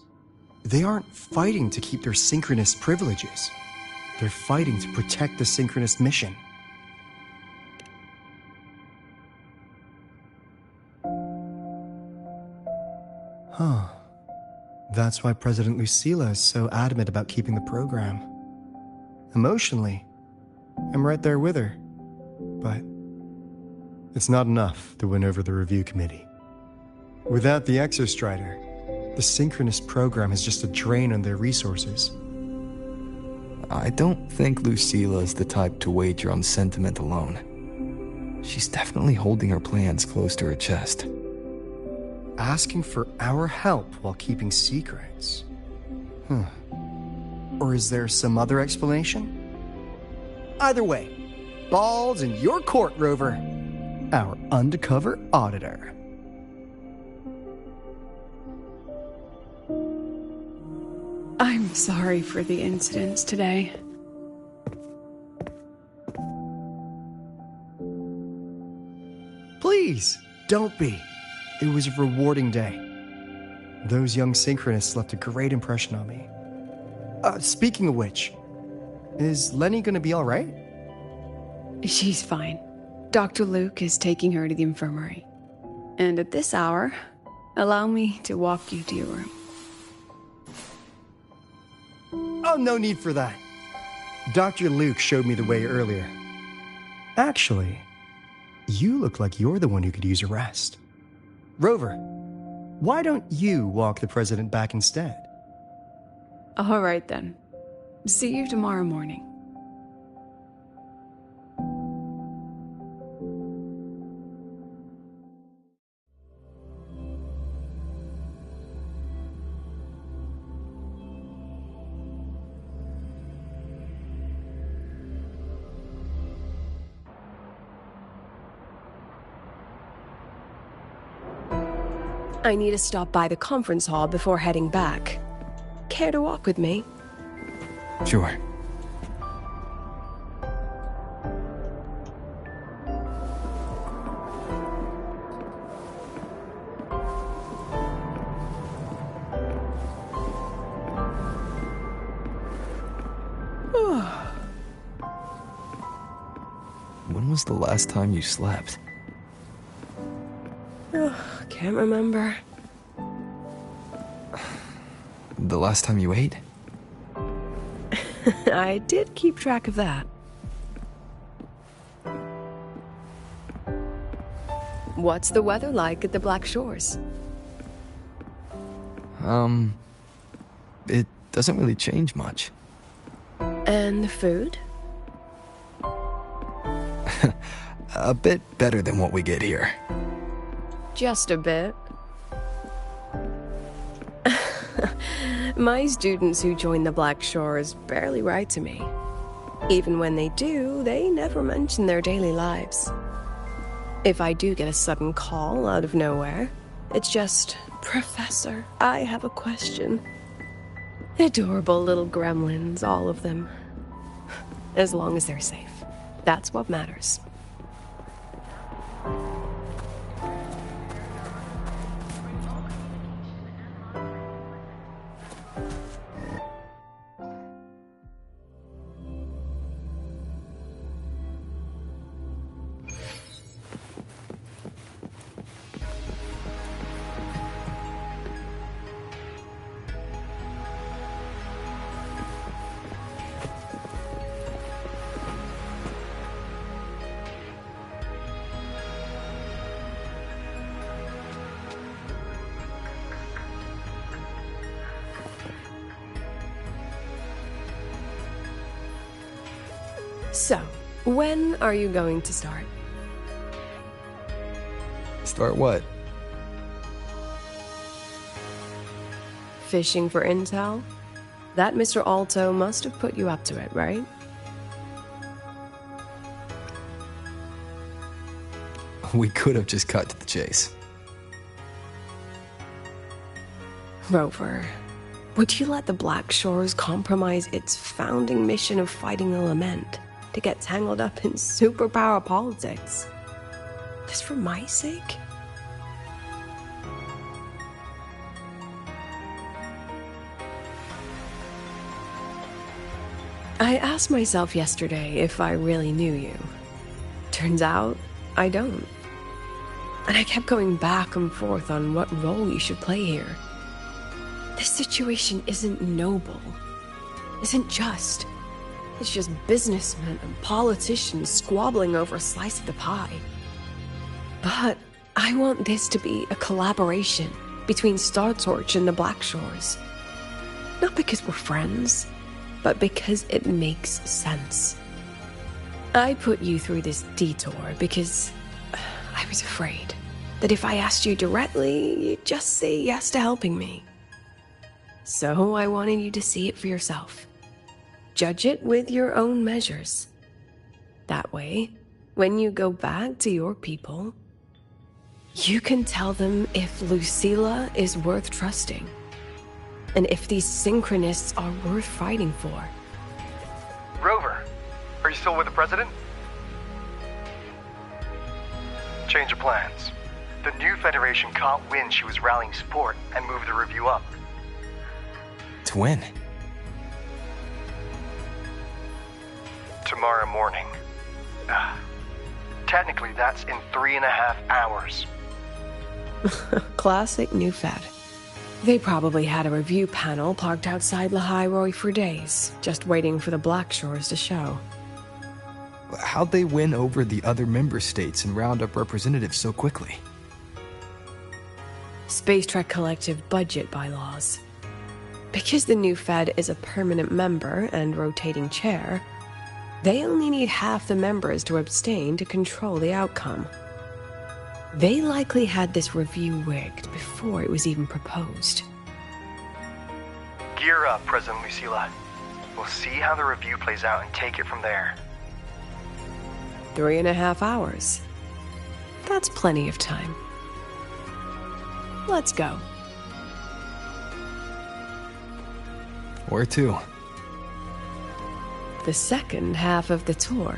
they aren't fighting to keep their synchronous privileges. They're fighting to protect the synchronous mission. Huh. That's why President Lucilla is so adamant about keeping the program. Emotionally, I'm right there with her. But it's not enough to win over the review committee. Without the Exostrider, the synchronous program is just a drain on their resources.
I don't think Lucilla's the type to wager on sentiment alone. She's definitely holding her plans close to her chest.
Asking for our help while keeping secrets. Or is there some other explanation? Either way, ball's in your court, Rover. Our undercover auditor.
I'm sorry for the incidents today.
Please, don't be. It was a rewarding day. Those young synchronists left a great impression on me. Speaking of which, is Lenny gonna be alright?
She's fine. Dr. Luke is taking her to the infirmary. And at this hour, allow me to walk you to your room.
Oh, no need for that. Dr. Luke showed me the way earlier. Actually, you look like you're the one who could use a rest. Rover, why don't you walk the president back instead?
All right then. See you tomorrow morning.
I need to stop by the conference hall before heading back. Care to walk with me?
Sure. When was the last time you slept?
Oh, can't remember.
The last time you ate?
I did keep track of that. What's the weather like at the Black Shores?
It doesn't really change much.
And the food?
A bit better than what we get here.
Just a bit. My students who join the Black Shores barely write to me. Even when they do, they never mention their daily lives. If I do get a sudden call out of nowhere, it's just, "Professor, I have a question." Adorable little gremlins, all of them. As long as they're safe. That's what matters. So, when are you going to start?
Start what?
Fishing for intel? That Mr. Alto must have put you up to it, right?
We could have just cut to the chase.
Rover, would you let the Black Shores compromise its founding mission of fighting the Lament to get tangled up in superpower politics? Just for my sake? I asked myself yesterday if I really knew you. Turns out, I don't. And I kept going back and forth on what role you should play here. This situation isn't noble, isn't just. It's just businessmen and politicians squabbling over a slice of the pie. But I want this to be a collaboration between Star Torch and the Black Shores. Not because we're friends, but because it makes sense. I put you through this detour because I was afraid that if I asked you directly, you'd just say yes to helping me. So I wanted you to see it for yourself. Judge it with your own measures. That way, when you go back to your people, you can tell them if Lucilla is worth trusting, and if these synchronists are worth fighting for.
Rover, are you still with the President? Change of plans. The new Federation caught wind she was rallying support and moved the review up.
To when?
Tomorrow morning. Technically, that's in 3.5 hours.
Classic New Fed. They probably had a review panel parked outside Lahai for days, just waiting for the Black Shores to show.
How'd they win over the other member states and round up representatives so quickly?
Space Trek Collective budget bylaws. Because the new Fed is a permanent member and rotating chair, they only need half the members to abstain to control the outcome. They likely had this review rigged before it was even proposed.
Gear up, President Lucilla. We'll see how the review plays out and take it from there.
3.5 hours. That's plenty of time. Let's go.
Where to?
The second half of the tour.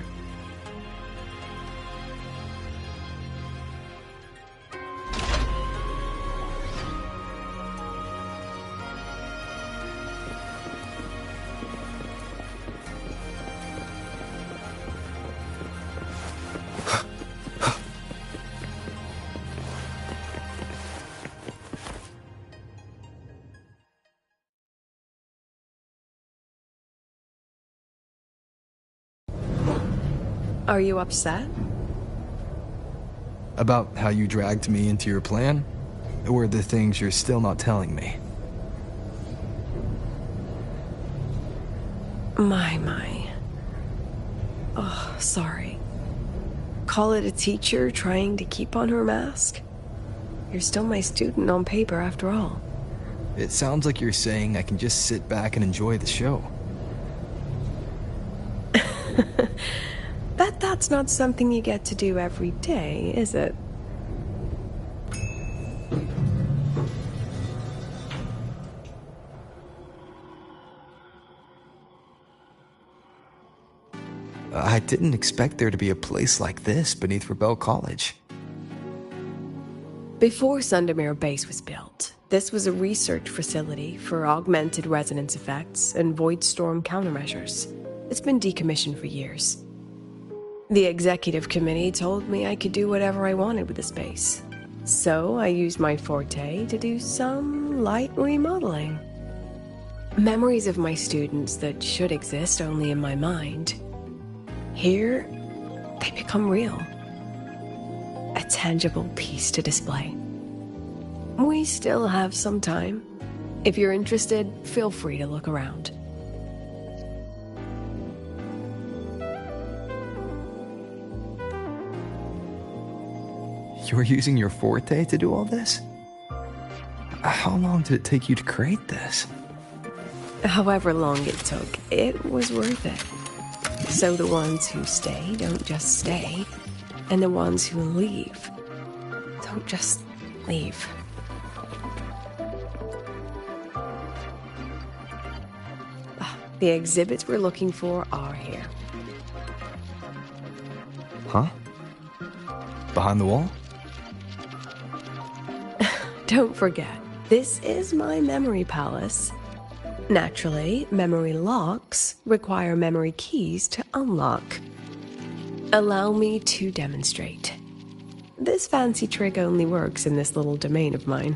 Are you upset?
About how you dragged me into your plan? Or the things you're still not telling me?
My. Oh, sorry. Call it a teacher trying to keep on her mask? You're still my student on paper after all.
It sounds like you're saying I can just sit back and enjoy the show.
That's not something you get to do every day, is it?
I didn't expect there to be a place like this beneath Rebel College.
Before Sundermere Base was built, this was a research facility for augmented resonance effects and void storm countermeasures. It's been decommissioned for years. The executive committee told me I could do whatever I wanted with the space. So I used my forte to do some light remodeling. Memories of my students that should exist only in my mind. Here, they become real. A tangible piece to display. We still have some time. If you're interested, feel free to look around.
You're using your forte to do all this? How long did it take you to create this?
However long it took, it was worth it. So the ones who stay don't just stay, and the ones who leave don't just leave. The exhibits we're looking for are here.
Huh? Behind the wall?
Don't forget, this is my memory palace. Naturally, memory locks require memory keys to unlock. Allow me to demonstrate. This fancy trick only works in this little domain of mine.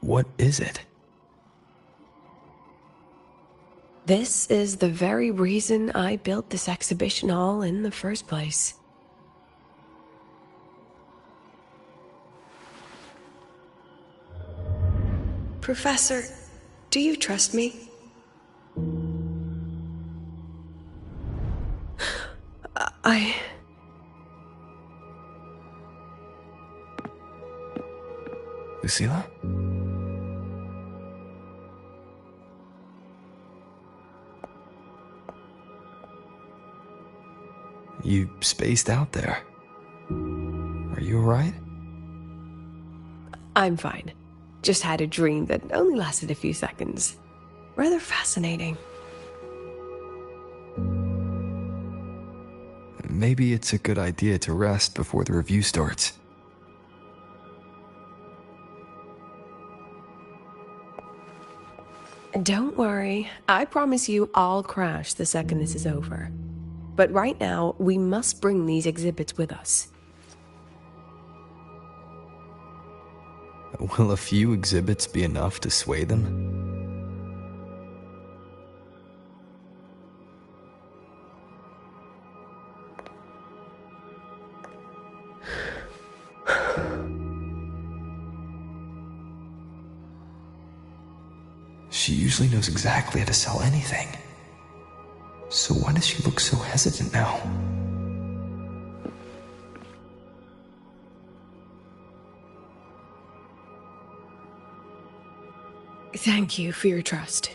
What is it?
This is the very reason I built this exhibition hall in the first place. Professor, do you trust me?
Lucilla? You spaced out there. Are you alright?
I'm fine. Just had a dream that only lasted a few seconds. Rather fascinating.
Maybe it's a good idea to rest before the review starts.
Don't worry. I promise you I'll crash the second this is over. But right now, we must bring these exhibits with us.
Will a few exhibits be enough to sway them? She usually knows exactly how to sell anything. So why does she look so hesitant now?
Thank you for your trust.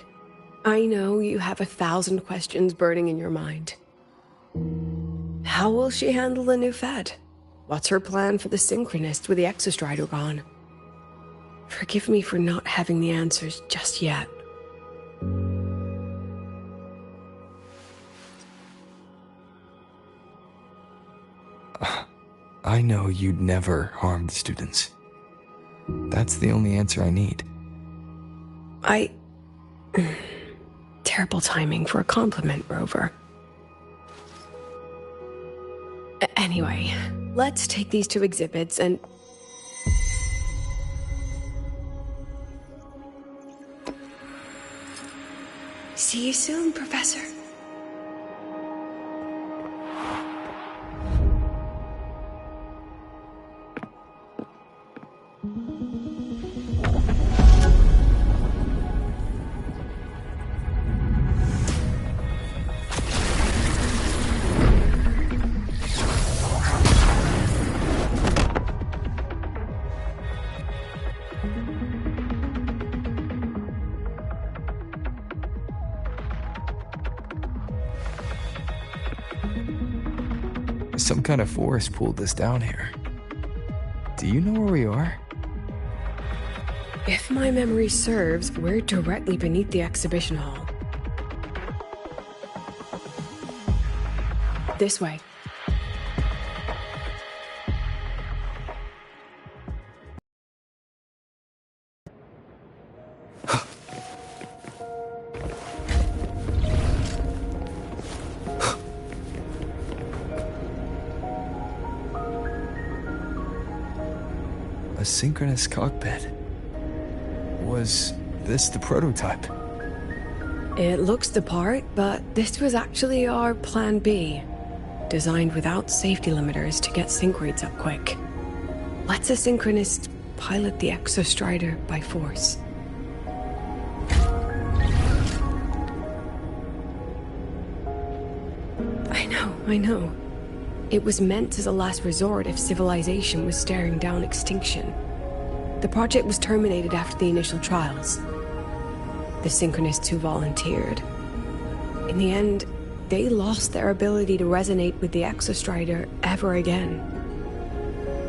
I know you have 1,000 questions burning in your mind. How will she handle the new Fed? What's her plan for the Synchronist with the Exostrider gone? Forgive me for not having the answers just yet.
I know you'd never harm the students. That's the only answer I need.
Terrible timing for a compliment, Rover. Anyway, let's take these two exhibits and... See you soon, Professor.
Some kind of force pulled this down here. Do you know where we are?
If my memory serves, we're directly beneath the exhibition hall. This way.
A synchronous cockpit. Was this the prototype?
It looks the part, but this was actually our Plan B. Designed without safety limiters to get sync rates up quick. Let's a synchronist pilot the Exostrider by force. I know. It was meant as a last resort if civilization was staring down extinction. The project was terminated after the initial trials. The synchronists who volunteered. In the end, they lost their ability to resonate with the Exostrider ever again.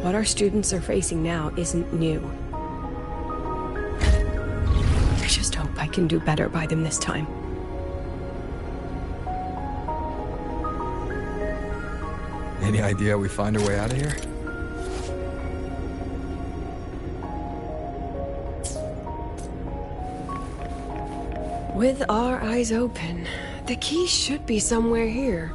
What our students are facing now isn't new. I just hope I can do better by them this time.
Any idea how we find our way out of here?
With our eyes open, the key should be somewhere here.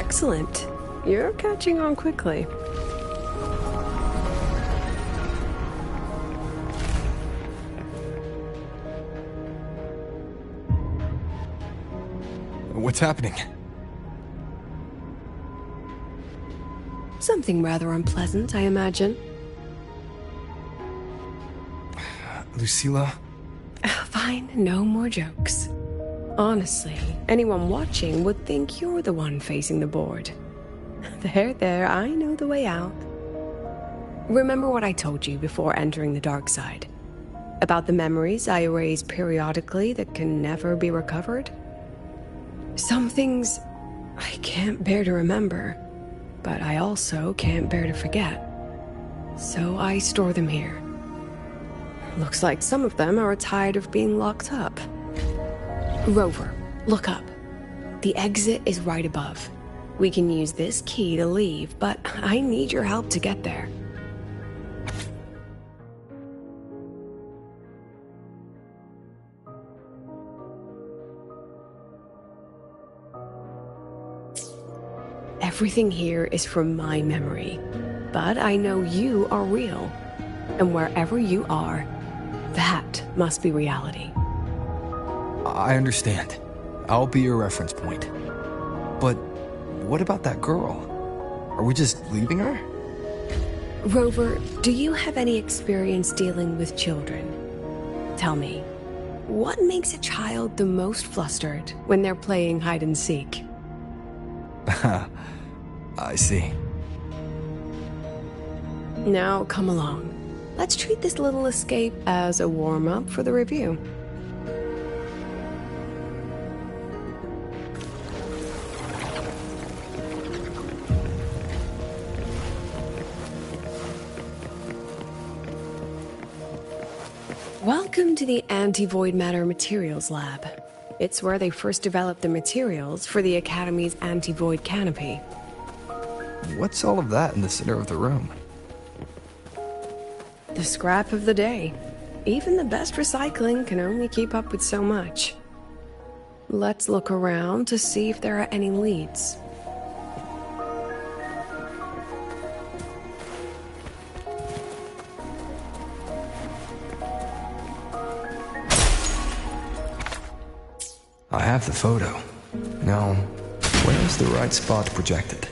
Excellent. You're catching on quickly.
What's happening?
Something rather unpleasant, I imagine.
Lucilla?
Fine, no more jokes. Honestly, anyone watching would think you're the one facing the board. There, I know the way out. Remember what I told you before entering the dark side? About the memories I erase periodically that can never be recovered? Some things I can't bear to remember, but I also can't bear to forget. So I store them here. Looks like some of them are tired of being locked up. Rover, look up. The exit is right above. We can use this key to leave, but I need your help to get there. Everything here is from my memory, but I know you are real, and wherever you are, that must be reality.
I understand. I'll be your reference point. But what about that girl? Are we just leaving her?
Rover, do you have any experience dealing with children? Tell me, what makes a child the most flustered when they're playing hide and seek?
I see.
Now, come along. Let's treat this little escape as a warm-up for the review. Welcome to the Anti-Void Matter Materials Lab. It's where they first developed the materials for the Academy's anti-void canopy.
What's all of that in the center of the room?
The scrap of the day. Even the best recycling can only keep up with so much. Let's look around to see if there are any leads.
I have the photo. Now, where is the right spot projected?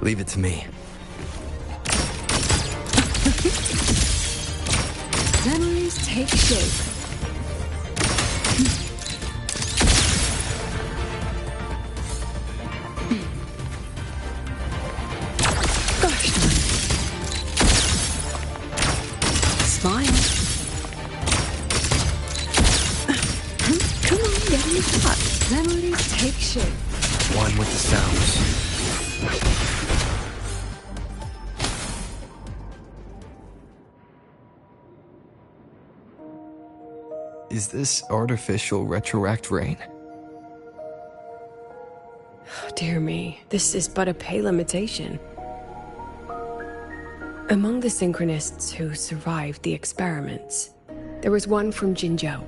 Leave it to me.
Memories take shape. Gosh darn. Smile. Come on, get in the shot. Memories take shape.
One with the sounds. Is this artificial retroact rain?
Dear me, this is but a pale imitation. Among the synchronists who survived the experiments, there was one from Jinzhou.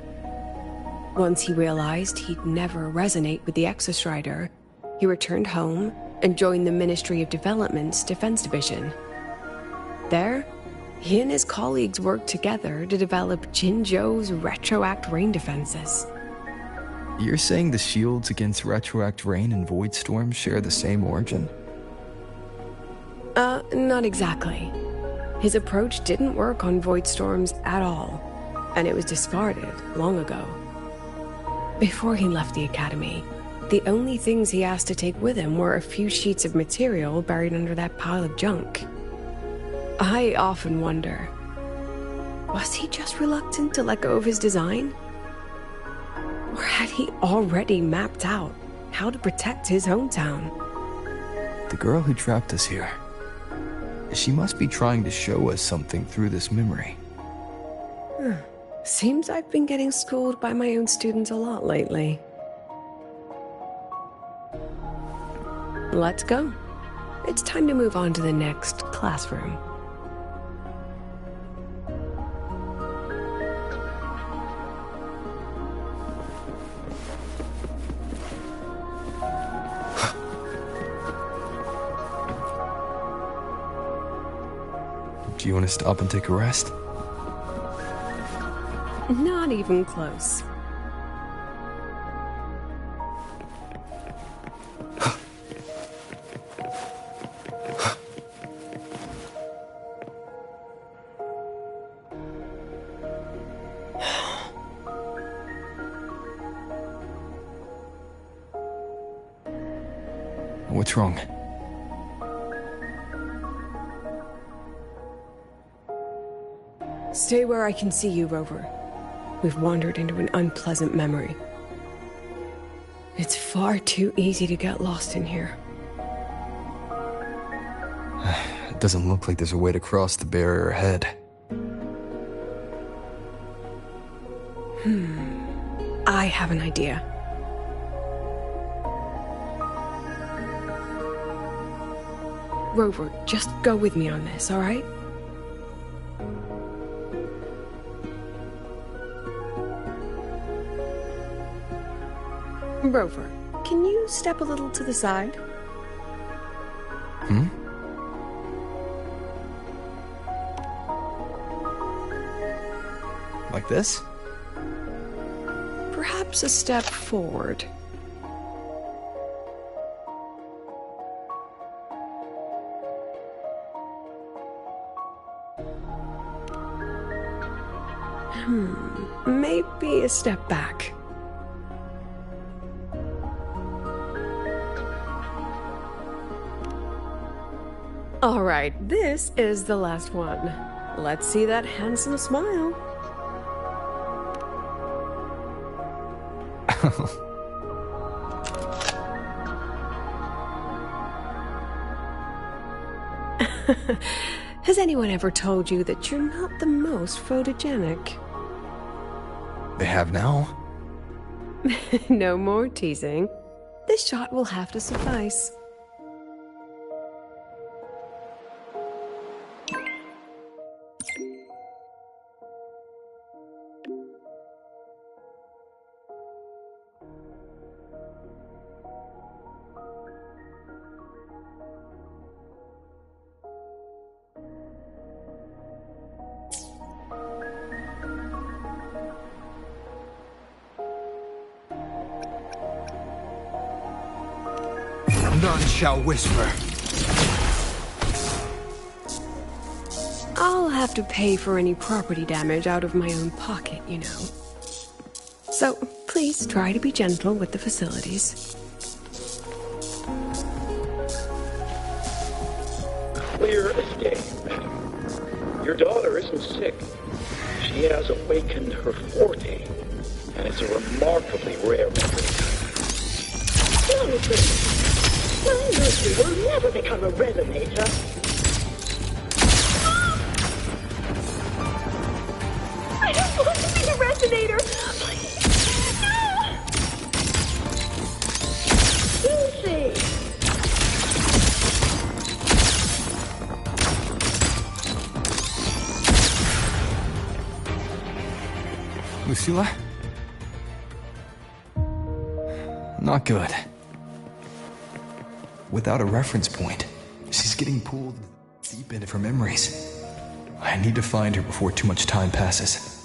Once he realized he'd never resonate with the Exostrider, he returned home and joined the Ministry of Development's Defense Division. There, he and his colleagues worked together to develop Jinzhou's retroact rain defenses.
You're saying the shields against retroact rain and void storms share the same origin?
Not exactly. His approach didn't work on void storms at all, and it was discarded long ago. Before he left the Academy, The only things he asked to take with him were a few sheets of material buried under that pile of junk. I often wonder, was he just reluctant to let go of his design? Or had he already mapped out how to protect his hometown?
The girl who trapped us here, she must be trying to show us something through this memory.
Seems I've been getting schooled by my own students a lot lately. Let's go. It's time to move on to the next classroom.
Do you want to stop and take a rest?
Not even close.
What's wrong?
Stay where I can see you, Rover. We've wandered into an unpleasant memory. It's far too easy to get lost in here.
It doesn't look like there's a way to cross the barrier ahead.
I have an idea. Rover, just go with me on this, all right? Rover, can you step a little to the side?
Like this?
Perhaps a step forward. Maybe a step back. All right, this is the last one. Let's see that handsome smile. Has anyone ever told you that you're not the most photogenic?
They have now?
No more teasing. This shot will have to suffice.
None shall whisper.
I'll have to pay for any property damage out of my own pocket, you know. So, please try to be gentle with the facilities.
Clear as day, madam. Your daughter isn't sick. She has awakened her forte, and it's a remarkably rare memory.
My Lucy will never become a resonator. I don't want to be a resonator! Please! No! Lucy!
Lucilla? Not good. Without a reference point, she's getting pulled deep into her memories. I need to find her before too much time passes.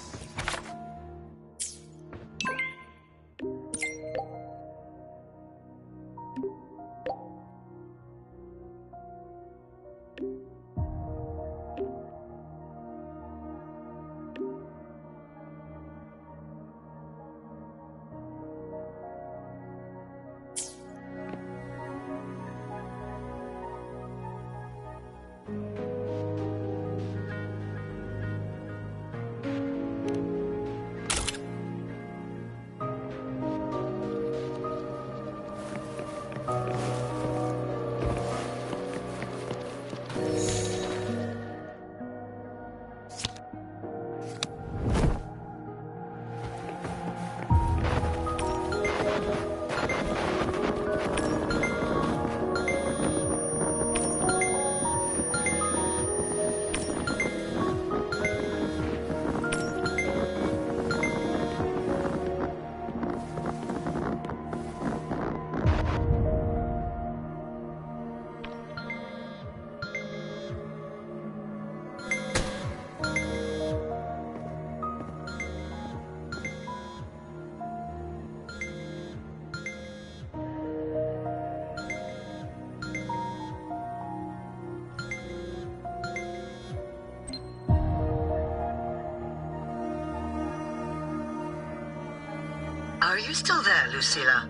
Are you still there, Lucilla?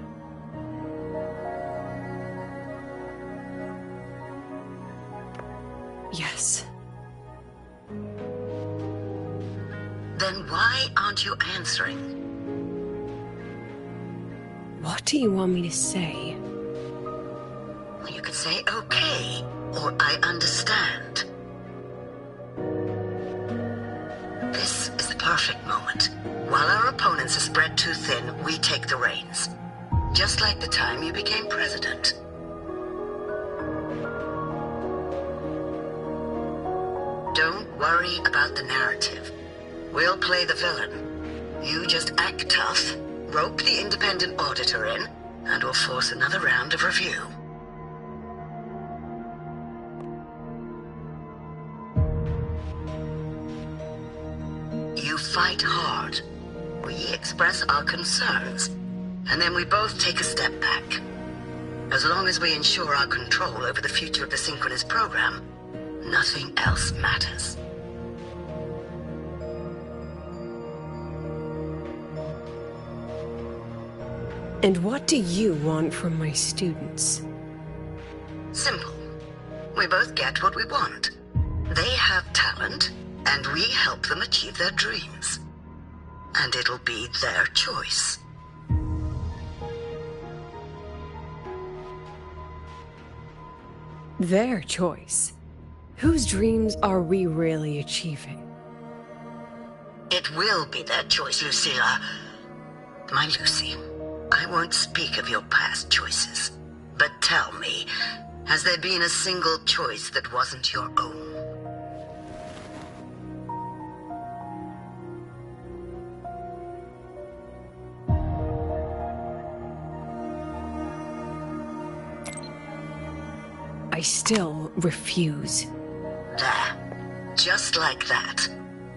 Yes.
Then why aren't you answering?
What do you want me to say?
You could say okay, or I understand. This is the perfect moment. While our opponents are spread too thin, we take the reins. Just like the time you became president. Don't worry about the narrative. We'll play the villain. You just act tough, rope the independent auditor in, and we'll force another round of review. You fight hard. We express our concerns, and then we both take a step back. As long as we ensure our control over the future of the Synchronous program, nothing else matters.
And what do you want from my students?
Simple. We both get what we want. They have talent, and we help them achieve their dreams. And it'll be their choice.
Their choice? Whose dreams are we really achieving?
It will be their choice, Lucilla. My Lucy, I won't speak of your past choices. But tell me, has there been a single choice that wasn't your own?
I still refuse.
There. Just like that.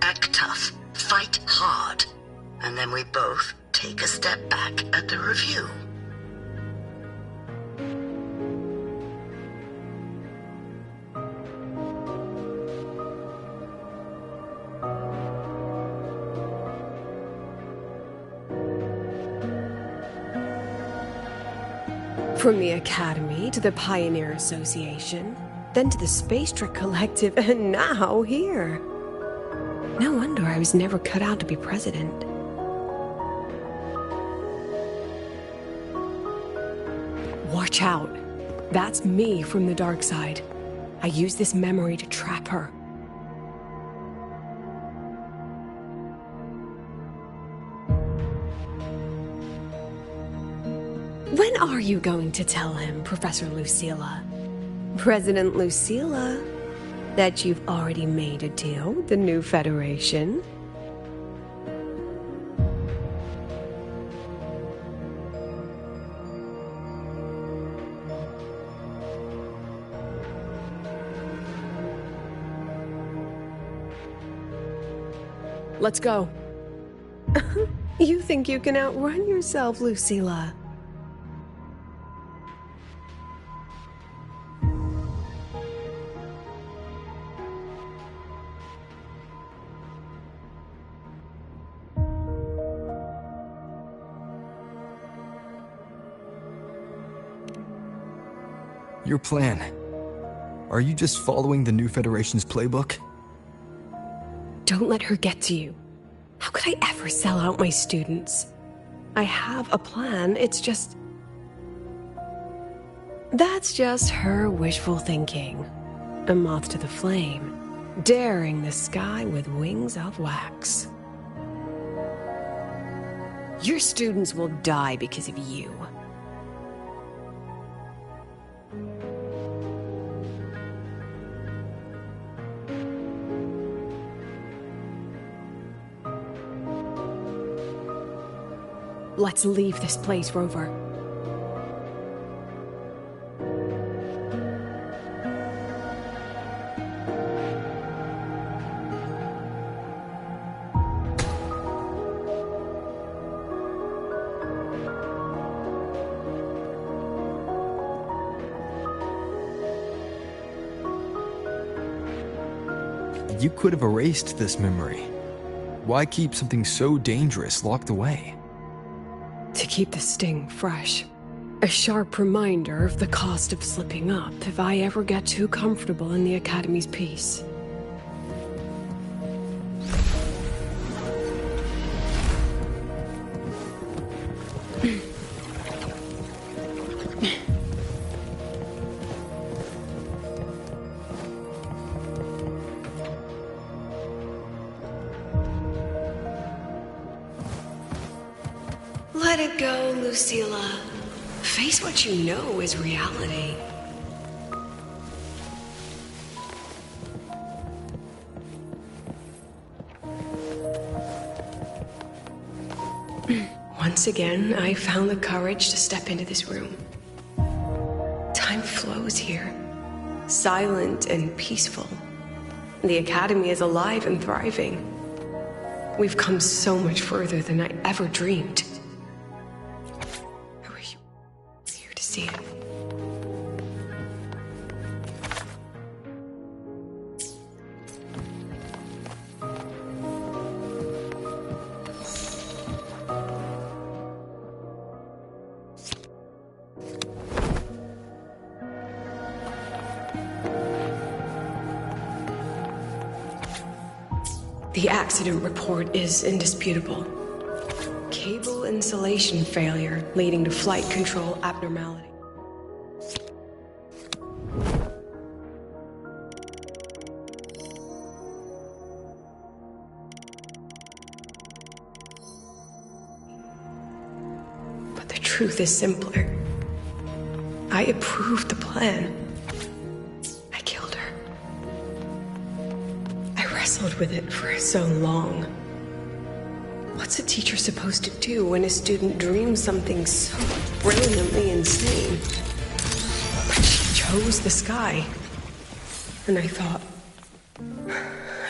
Act tough, fight hard, and then we both take a step back at the review.
From the Academy to the Pioneer Association, then to the Space Trek Collective, and now here. No wonder I was never cut out to be president. Watch out. That's me from the dark side. I use this memory to trap her. When are you going to tell him, Professor Lucilla? President Lucilla, that you've already made a deal with the new Federation? Let's go. You think you can outrun yourself, Lucilla?
Your plan. Are you just following the new Federation's playbook?
Don't let her get to you. How could I ever sell out my students? I have a plan, it's just... That's just her wishful thinking. A moth to the flame, daring the sky with wings of wax. Your students will die because of you. Let's leave this place, Rover.
You could have erased this memory. Why keep something so dangerous locked away?
To keep the sting fresh. A sharp reminder of the cost of slipping up if I ever get too comfortable in the Academy's peace.
Let it go, Lucilla. Face what you know is reality. Once again, I found the courage to step into this room. Time flows here, silent and peaceful. The Academy is alive and thriving. We've come so much further than I ever dreamed. I wish you were here to see it. The accident report is indisputable. Cable insulation failure leading to flight control abnormality. But the truth is simpler. I approved the plan. I killed her. I wrestled with it for so long. What's a teacher supposed to do when a student dreams something so brilliantly insane? But she chose the sky. And I thought,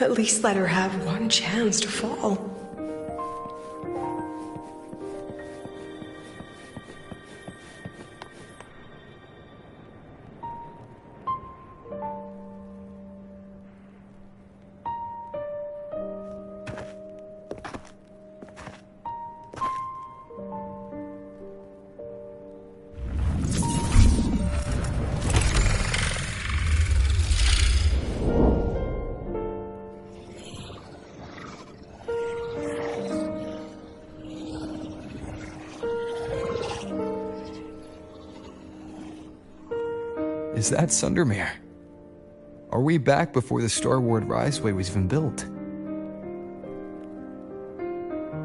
at least let her have one chance to fall.
Is that Sundermere? Are we back before the Star Ward Riseway was even built?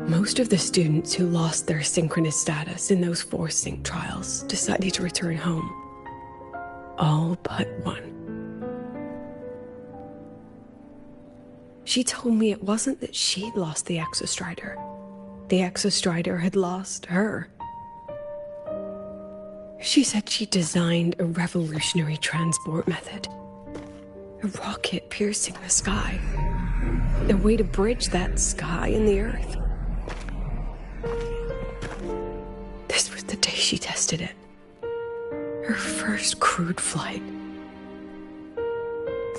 Most of the students who lost their synchronous status in those force sync trials decided to return home. All but one. She told me it wasn't that she'd lost the Exostrider. The Exostrider had lost her. She said she designed a revolutionary transport method. A rocket piercing the sky. A way to bridge that sky and the Earth. This was the day she tested it. Her first crewed flight.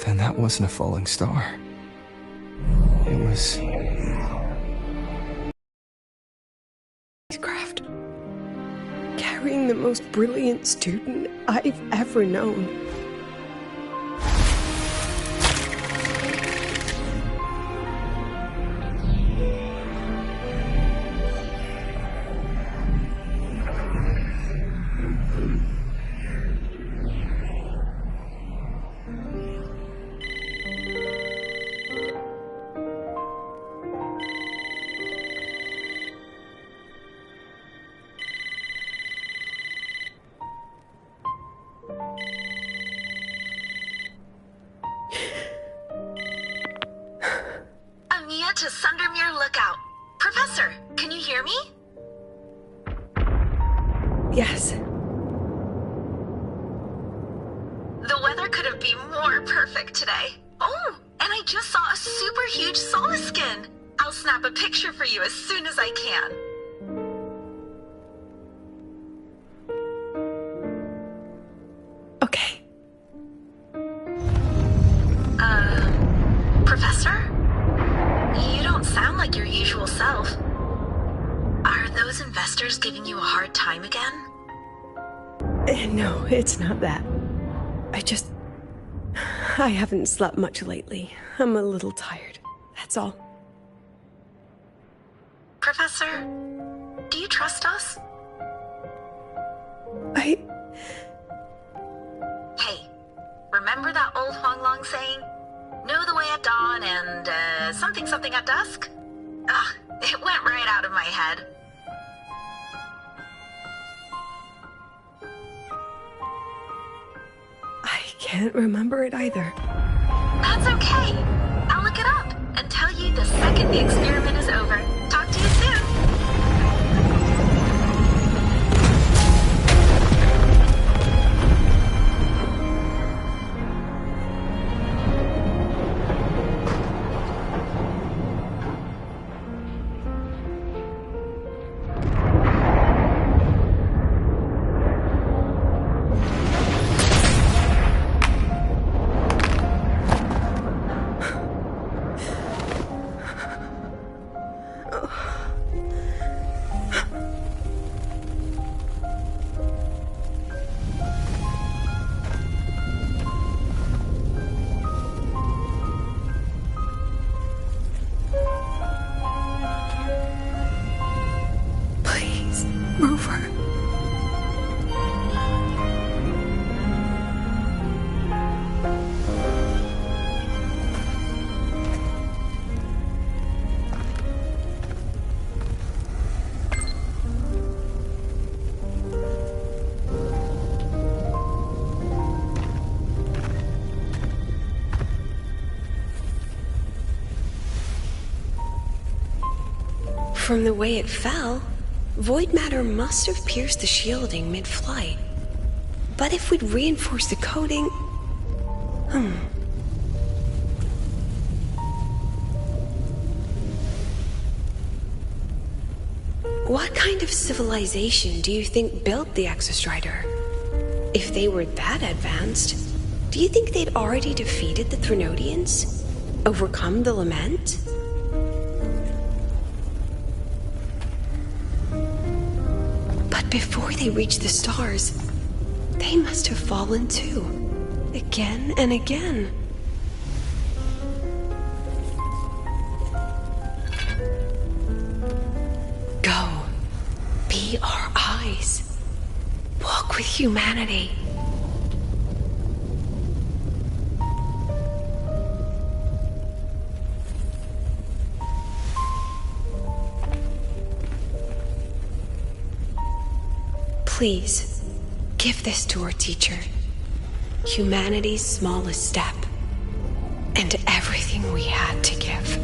Then that wasn't a falling star. It was...
craft. Carrying the most brilliant student I've ever known.
To Sundermere Lookout. Professor, can you hear me?
Yes.
The weather couldn't be more perfect today. Oh, and I just saw a super huge solaskin. I'll snap a picture for you as soon as I can.
Okay.
Professor? You don't sound like your usual self. Are those investors giving you a hard time again?
No, it's not that. I haven't slept much lately. I'm a little tired. That's all.
Professor, do you trust us?
Hey,
remember that old Huanglong saying? Know the way at dawn and, something at dusk? Ugh, it went right out of my head.
I can't remember it either.
That's okay. I'll look it up and tell you the second the experiment is over. Talk to you soon.
From the way it fell, void matter must have pierced the shielding mid-flight. But if we'd reinforced the coating... What kind of civilization do you think built the Exostrider? If they were that advanced, do you think they'd already defeated the Threnodians? Overcome the Lament? But before they reached the stars, they must have fallen too. Again and again. Go. Be our eyes. Walk with humanity. Please, give this to our teacher. Humanity's smallest step, and everything we had to give.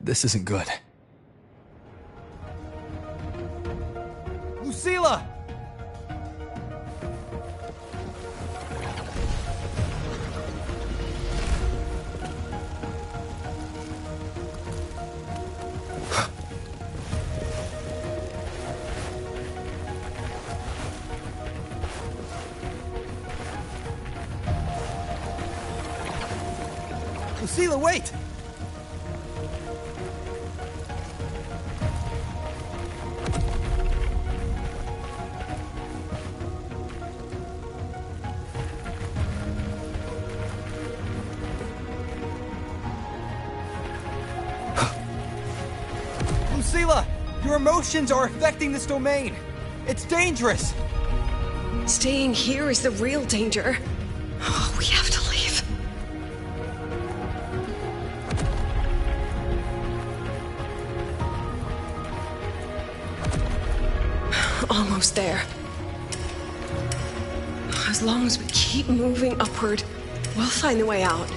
This isn't good.
Lucilla! Lucilla, wait! Lucilla, your emotions are affecting this domain. It's dangerous.
Staying here is the real danger. Oh, we have to leave. Almost there. As long as we keep moving upward, we'll find the way out.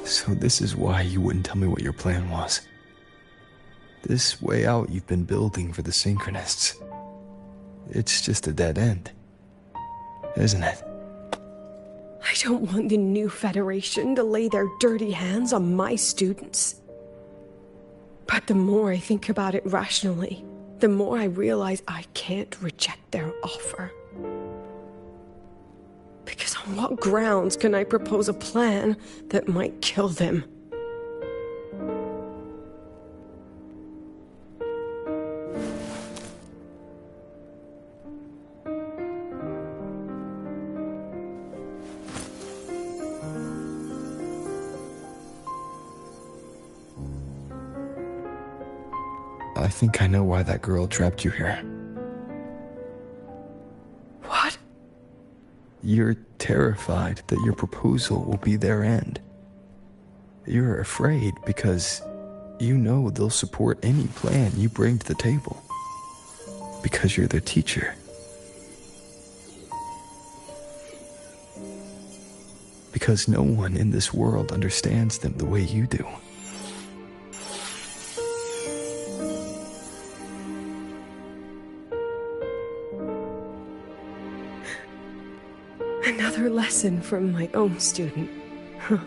So this is why you wouldn't tell me what your plan was. This way out you've been building for the Synchronists. It's just a dead end, isn't it?
I don't want the new Federation to lay their dirty hands on my students. But the more I think about it rationally, the more I realize I can't reject their offer. Because on what grounds can I propose a plan that might kill them?
I think I know why that girl trapped you here.
What?
You're terrified that your proposal will be their end. You're afraid because you know they'll support any plan you bring to the table. Because you're their teacher. Because no one in this world understands them the way you do.
Another lesson from my own student. Huh.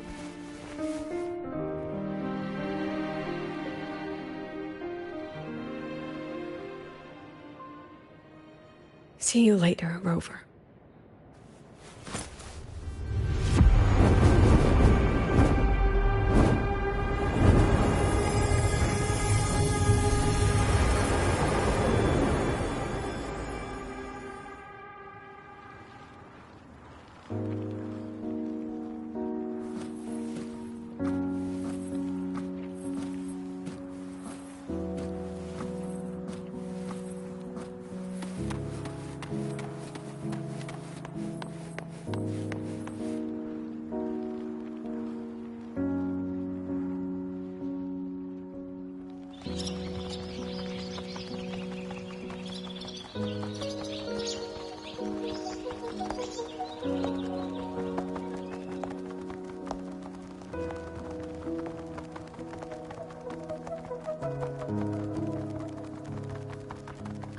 See you later, Rover.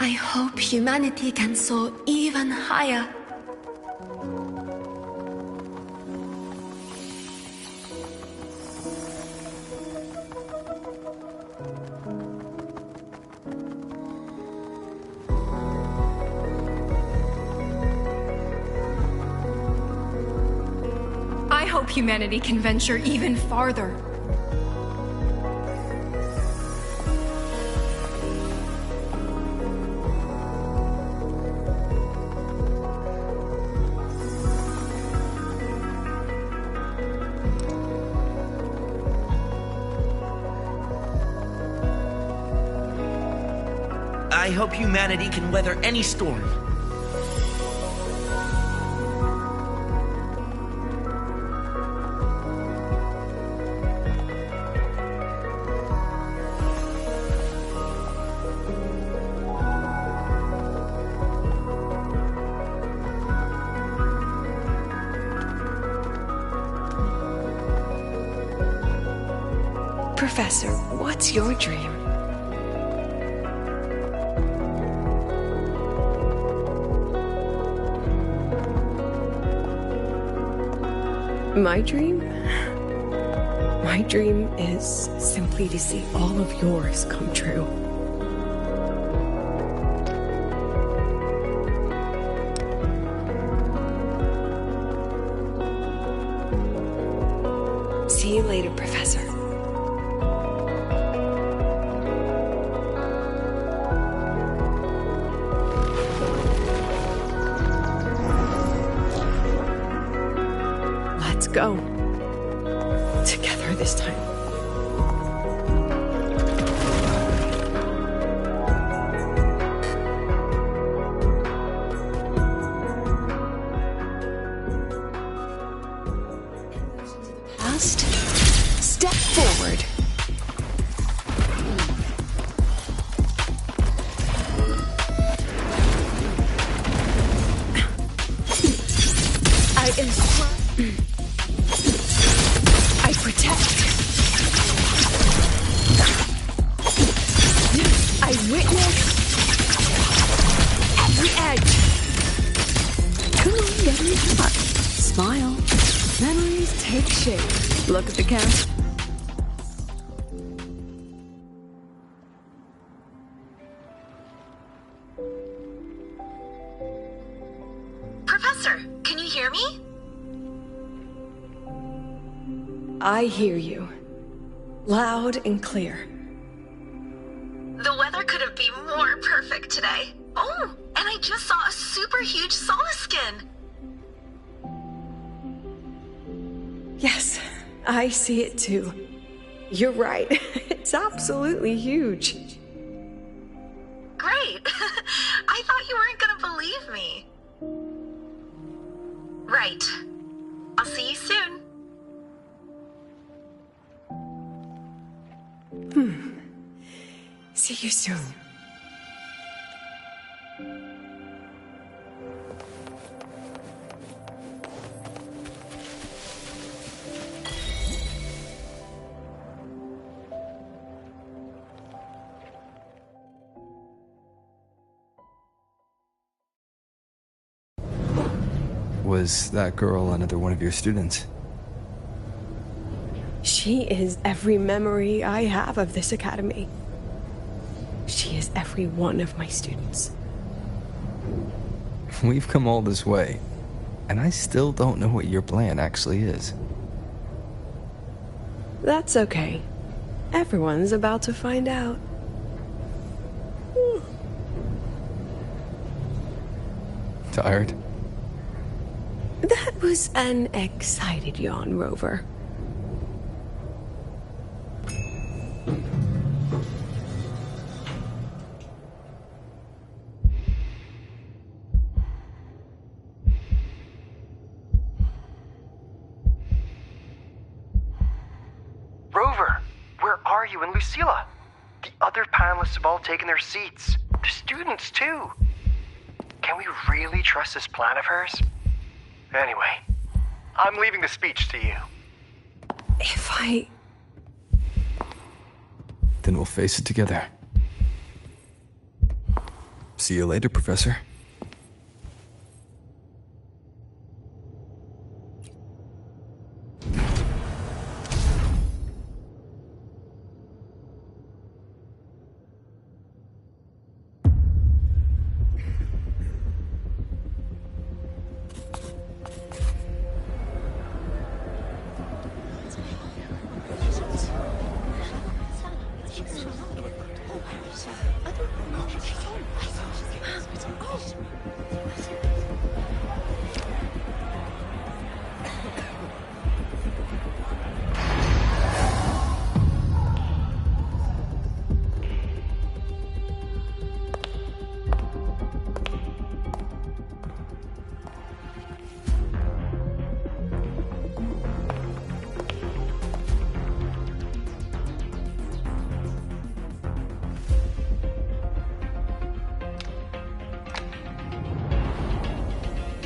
I hope humanity can soar even higher.
I hope humanity can venture even farther.
I hope humanity can weather any storm.
Professor, what's your dream?
My dream? My dream is simply to see all of yours come true.
See you later, Professor.
Let's go. Together this time.
Past, step forward. I am strong. I protect.
protect. I witness every edge. Come on, get me hot. Smile. Memories take shape. Look at the camera.
Professor, can you hear me?
I hear you. Loud and clear.
The weather couldn't be more perfect today. Oh, and I just saw a super huge solaskin.
Yes, I see it too. You're right. It's absolutely huge.
Great. I thought you weren't gonna believe me. Right. I'll see you soon.
See you soon.
Was that girl another one of your students?
She is every memory I have of this academy. She is every one of my students.
We've come all this way, and I still don't know what your plan actually is.
That's okay. Everyone's about to find out.
Tired?
That was an excited yawn, Rover.
Rover, where are you and Lucilla? The other panelists have all taken their seats. The students, too. Can we really trust this plan of hers? Anyway, I'm leaving the speech to you.
If I...
Then we'll face it together. See you later, Professor.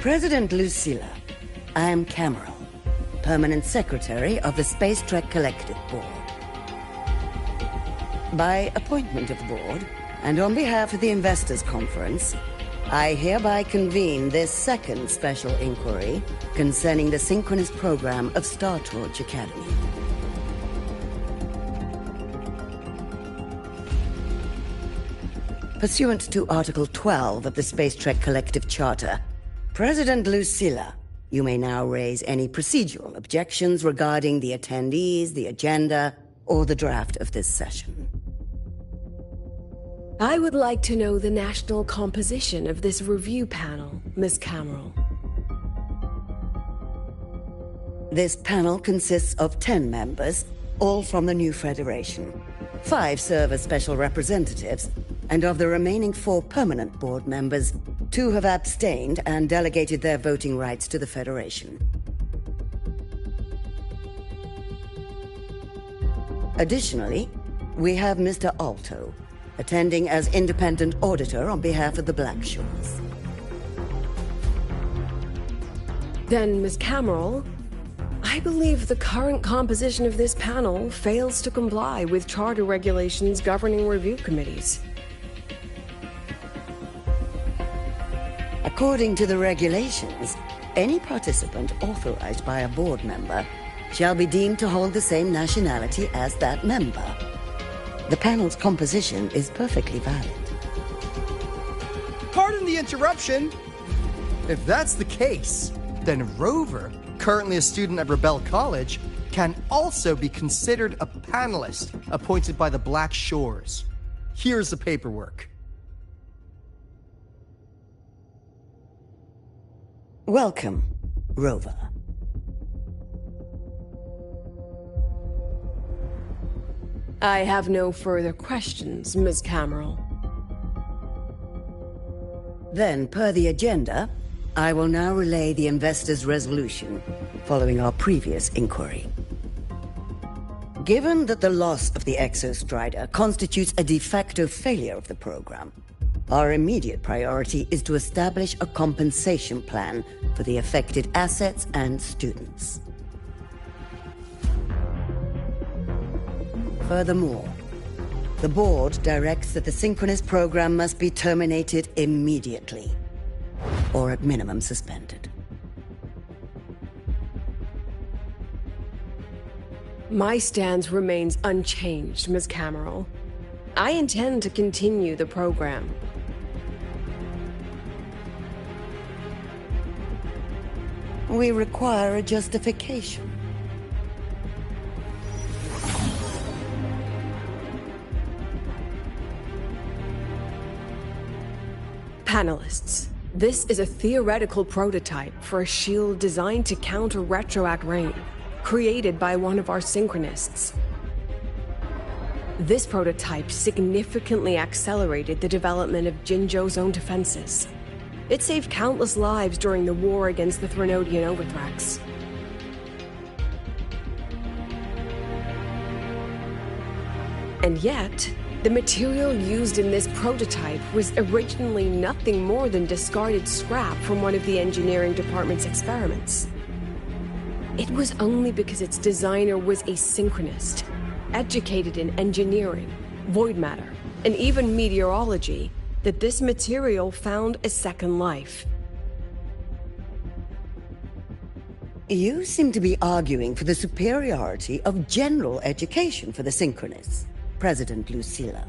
President Lucilla, I'm Cameron, Permanent Secretary of the Space Trek Collective Board. By appointment of the board, and on behalf of the Investors Conference, I hereby convene this second special inquiry concerning the synchronous program of Star Torch Academy. Pursuant to Article 12 of the Space Trek Collective Charter, President Lucilla, you may now raise any procedural objections regarding the attendees, the agenda, or the draft of this session.
I would like to know the national composition of this review panel, Miss Cameron.
This panel consists of 10 members, all from the new Federation. 5 serve as special representatives, and of the remaining 4 permanent board members, 2 have abstained and delegated their voting rights to the Federation. Additionally, we have Mr. Alto, attending as independent auditor on behalf of the Blackshores.
Then, Miss Cameron, I I believe the current composition of this panel fails to comply with charter regulations governing review committees.
According to the regulations, any participant authorized by a board member shall be deemed to hold the same nationality as that member. The panel's composition is perfectly valid.
Pardon the interruption. If that's the case, then Rover, currently a student at Rebel College, can also be considered a panelist appointed by the Black Shores. Here's the paperwork.
Welcome, Rover.
I have no further questions, Ms. Cameron.
Then, per the agenda, I will now relay the investor's resolution following our previous inquiry. Given that the loss of the Exostrider constitutes a de facto failure of the program, our immediate priority is to establish a compensation plan for the affected assets and students. Furthermore, the board directs that the Synchronous program must be terminated immediately, or at minimum suspended.
My stance remains unchanged, Ms. Cameron. I intend to continue the program.
We require a justification.
Panelists, this is a theoretical prototype for a shield designed to counter retroact rain, created by one of our synchronists. This prototype significantly accelerated the development of Jinzhou's own defenses. It saved countless lives during the war against the Threnodian Overthrax. And yet, the material used in this prototype was originally nothing more than discarded scrap from one of the engineering department's experiments. It was only because its designer was a synchronist, educated in engineering, void matter, and even meteorology, that this material found a second life.
You seem to be arguing for the superiority of general education for the Synchronists, President Lucilla.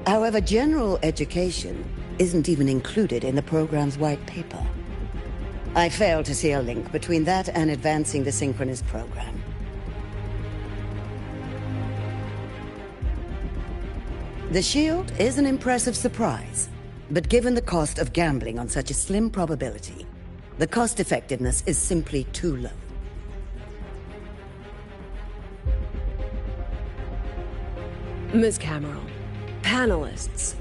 However, general education isn't even included in the program's white paper. I fail to see a link between that and advancing the Synchronist program. The shield is an impressive surprise, but given the cost of gambling on such a slim probability, the cost-effectiveness is simply too low.
Ms. Cameron, panelists,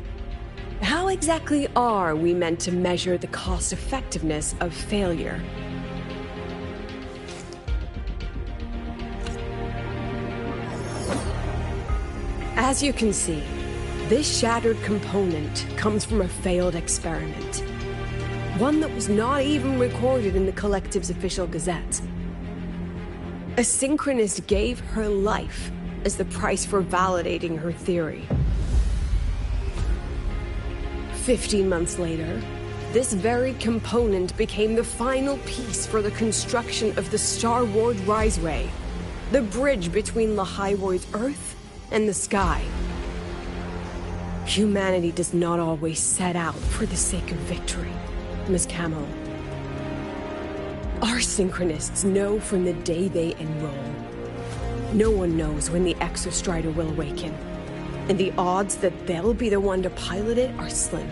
how exactly are we meant to measure the cost-effectiveness of failure? As you can see, this shattered component comes from a failed experiment. One that was not even recorded in the Collective's official gazette. A synchronist gave her life as the price for validating her theory. 15 months later, this very component became the final piece for the construction of the Star Ward Riseway, the bridge between Lahaiwoi's Earth and the sky. Humanity does not always set out for the sake of victory, Ms. Camel. Our synchronists know from the day they enroll. No one knows when the Exostrider will awaken, and the odds that they'll be the one to pilot it are slim.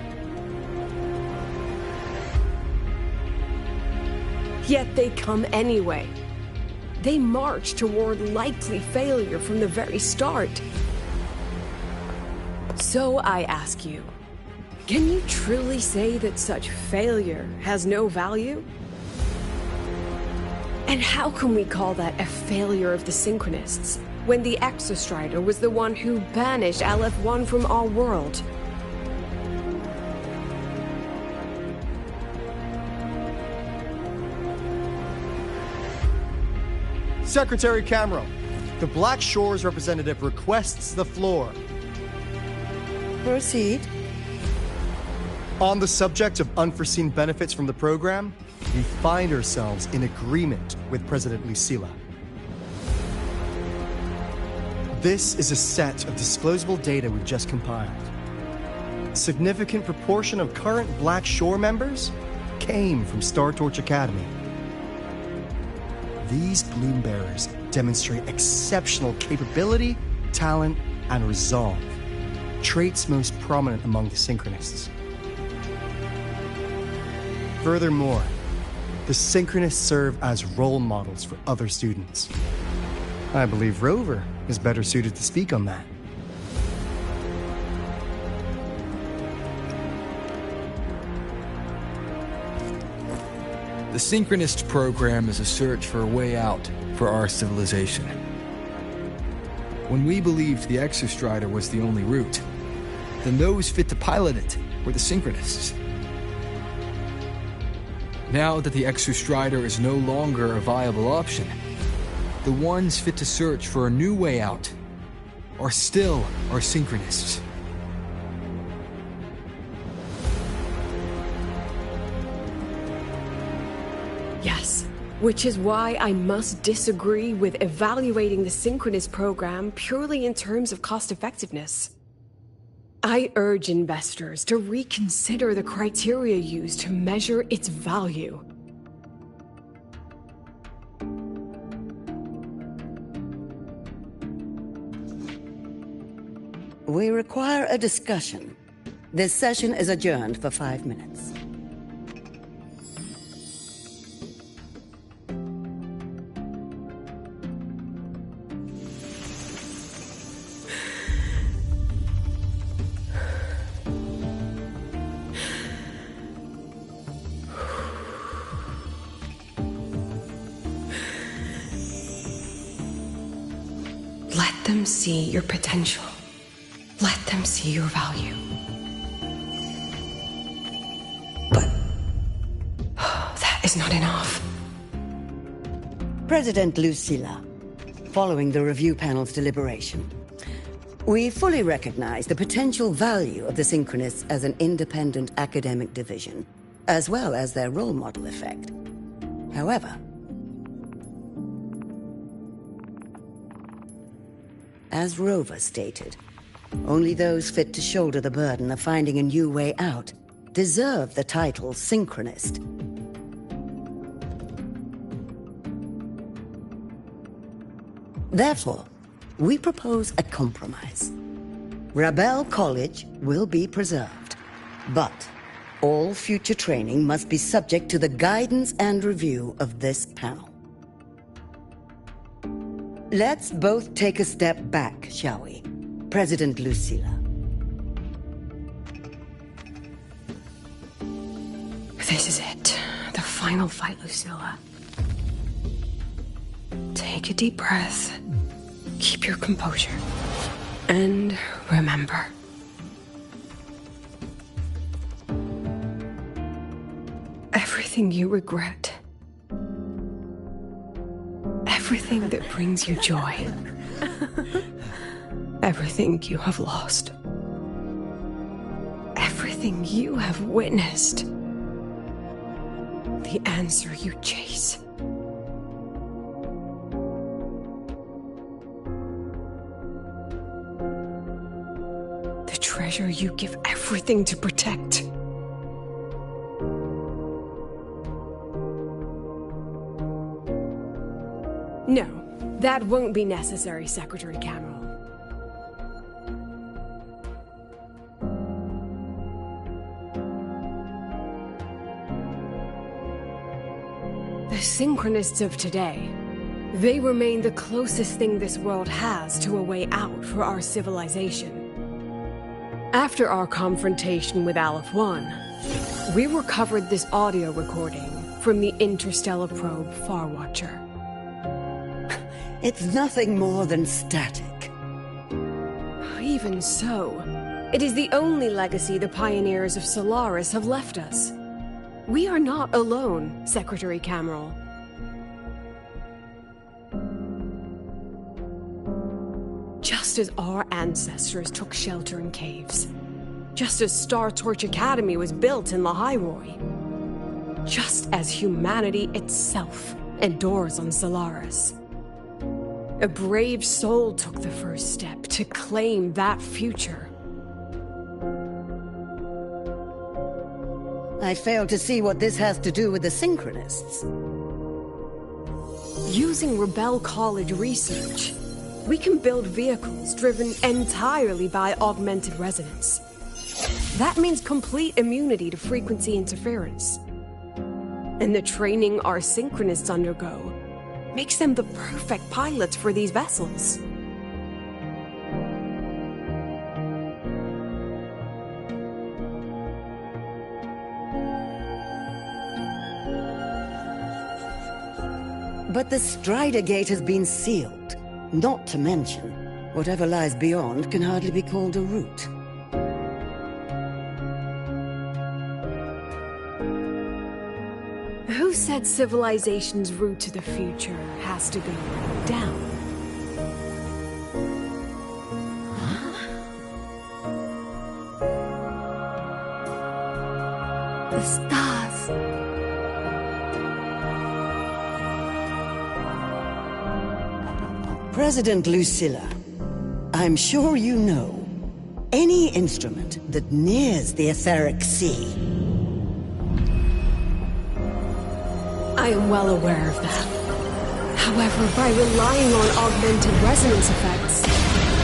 Yet they come anyway. They march toward likely failure from the very start. So I ask you, can you truly say that such failure has no value? And how can we call that a failure of the Synchronists, when the Exostrider was the one who banished LF1 from our world?
Secretary Cameron, the Black Shores representative requests the floor.
Proceed.
On the subject of unforeseen benefits from the program, we find ourselves in agreement with President Lucilla. This is a set of disclosable data we've just compiled. A significant proportion of current Black Shore members came from Star Torch Academy. These Bloom Bearers demonstrate exceptional capability, talent, and resolve, traits most prominent among the Synchronists. Furthermore, the Synchronists serve as role models for other students. I believe Rover is better suited to speak on that.
The Synchronist program is a search for a way out for our civilization. When we believed the Exostrider was the only route, then those fit to pilot it were the Synchronists. Now that the Exostrider is no longer a viable option, the ones fit to search for a new way out are still our Synchronists.
Yes, which is why I must disagree with evaluating the Synchronist program purely in terms of cost-effectiveness. I urge investors to reconsider the criteria used to measure its value.
We require a discussion. This session is adjourned for 5 minutes.
Let them see your potential. Let them see your value. But that is not enough.
President Lucilla, following the review panel's deliberation, we fully recognize the potential value of the Synchronists as an independent academic division, as well as their role model effect. However, as Rover stated, only those fit to shoulder the burden of finding a new way out deserve the title Synchronist. Therefore, we propose a compromise. Rebel College will be preserved, but all future training must be subject to the guidance and review of this panel. Let's both take a step back, shall we? President Lucilla.
This is it. The final fight, Lucilla. Take a deep breath. Keep your composure. And remember. Everything you regret. Everything that brings you joy. Everything you have lost. Everything you have witnessed. The answer you chase. The treasure you give everything to protect. No, that won't be necessary, Secretary Cameron. The Synchronists of today, they remain the closest thing this world has to a way out for our civilization. After our confrontation with Aleph 1, we recovered this audio recording from the interstellar probe Farwatcher.
It's nothing more than static.
Even so, it is the only legacy the pioneers of Solaris have left us. We are not alone, Secretary Cameron. Just as our ancestors took shelter in caves. Just as Star Torch Academy was built in Lahairoi. Just as humanity itself endures on Solaris. A brave soul took the first step to claim that future.
I fail to see what this has to do with the Synchronists.
Using Rebel College research, we can build vehicles driven entirely by augmented resonance. That means complete immunity to frequency interference. And the training our Synchronists undergo makes them the perfect pilots for these vessels.
But the Strider Gate has been sealed. Not to mention, whatever lies beyond can hardly be called a route.
Who said civilization's route to the future has to go down?
The stars. President Lucilla, I'm sure you know, any instrument that nears the etheric sea.
I am well aware of that. However, by relying on augmented resonance effects,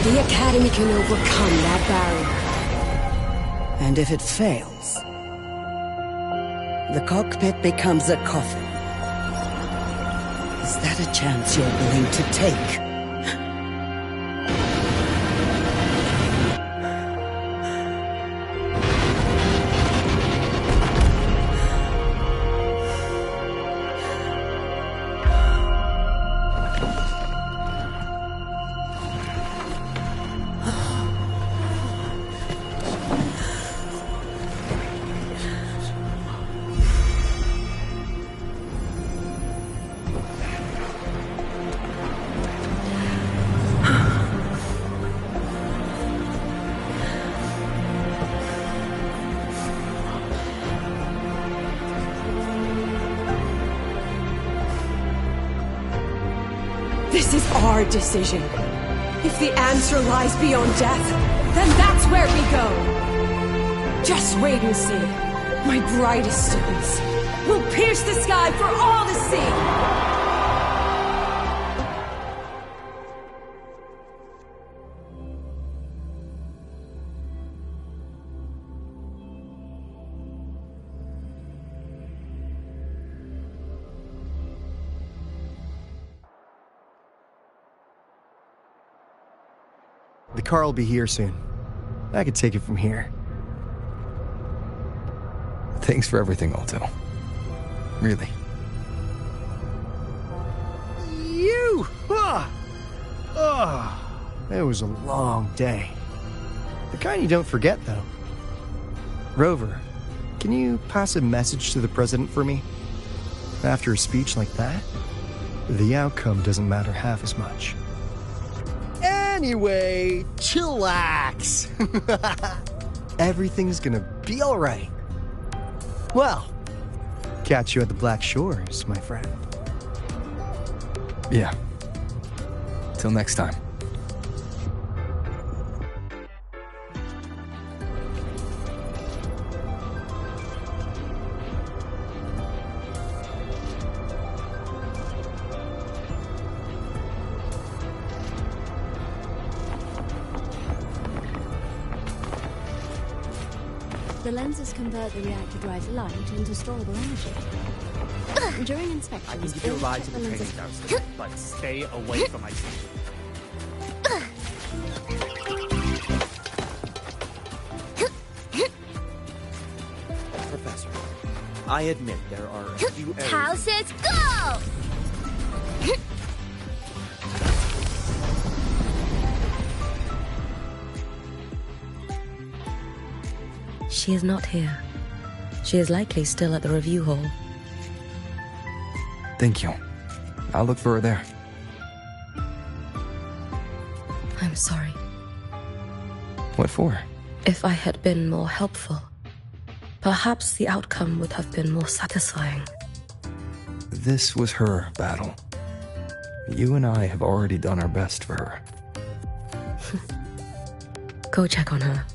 the Academy can overcome that barrier.
And if it fails, the cockpit becomes a coffin. Is that a chance you're willing to take?
This is our decision. If the answer lies beyond death, then that's where we go. Just wait and see. My brightest students will pierce the sky for all to see.
The car will be here soon. I could take it from here.
Thanks for everything, Alto. Really.
You! It was a long day. The kind you don't forget, though. Rover, can you pass a message to the president for me? After a speech like that, the outcome doesn't matter half as much. Anyway, chillax. Everything's gonna be alright. Well, catch you at the Black Shores, my friend.
Yeah. Till next time.
The lenses convert the reactor drive light into storable energy. During inspection,
I can give you a ride to the training downstairs, but stay away from my team.
Professor, I admit there are a few errors.
Houses, go!
She is not here. She is likely still at the review hall.
Thank you. I'll look for her there.
I'm sorry.
What for?
If I had been more helpful, perhaps the outcome would have been more satisfying.
This was her battle. You and I have already done our best for her.
Go check on her.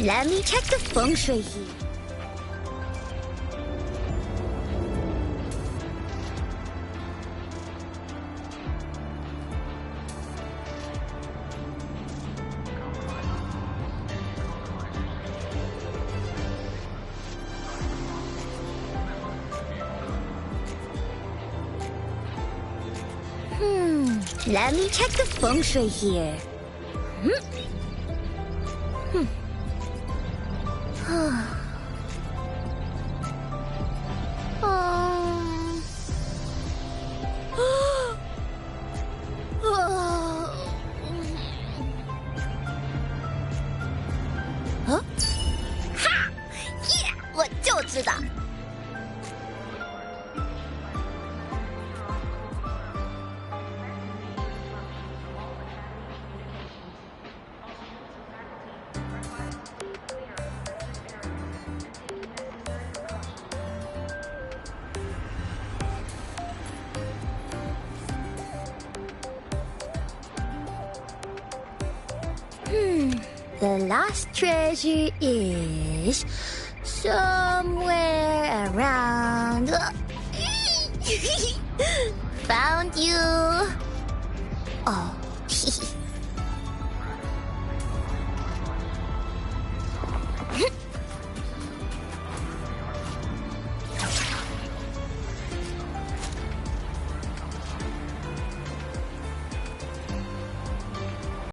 Let me check the feng shui here. Let me check the feng shui here. The lost treasure is somewhere around. Found you. Oh.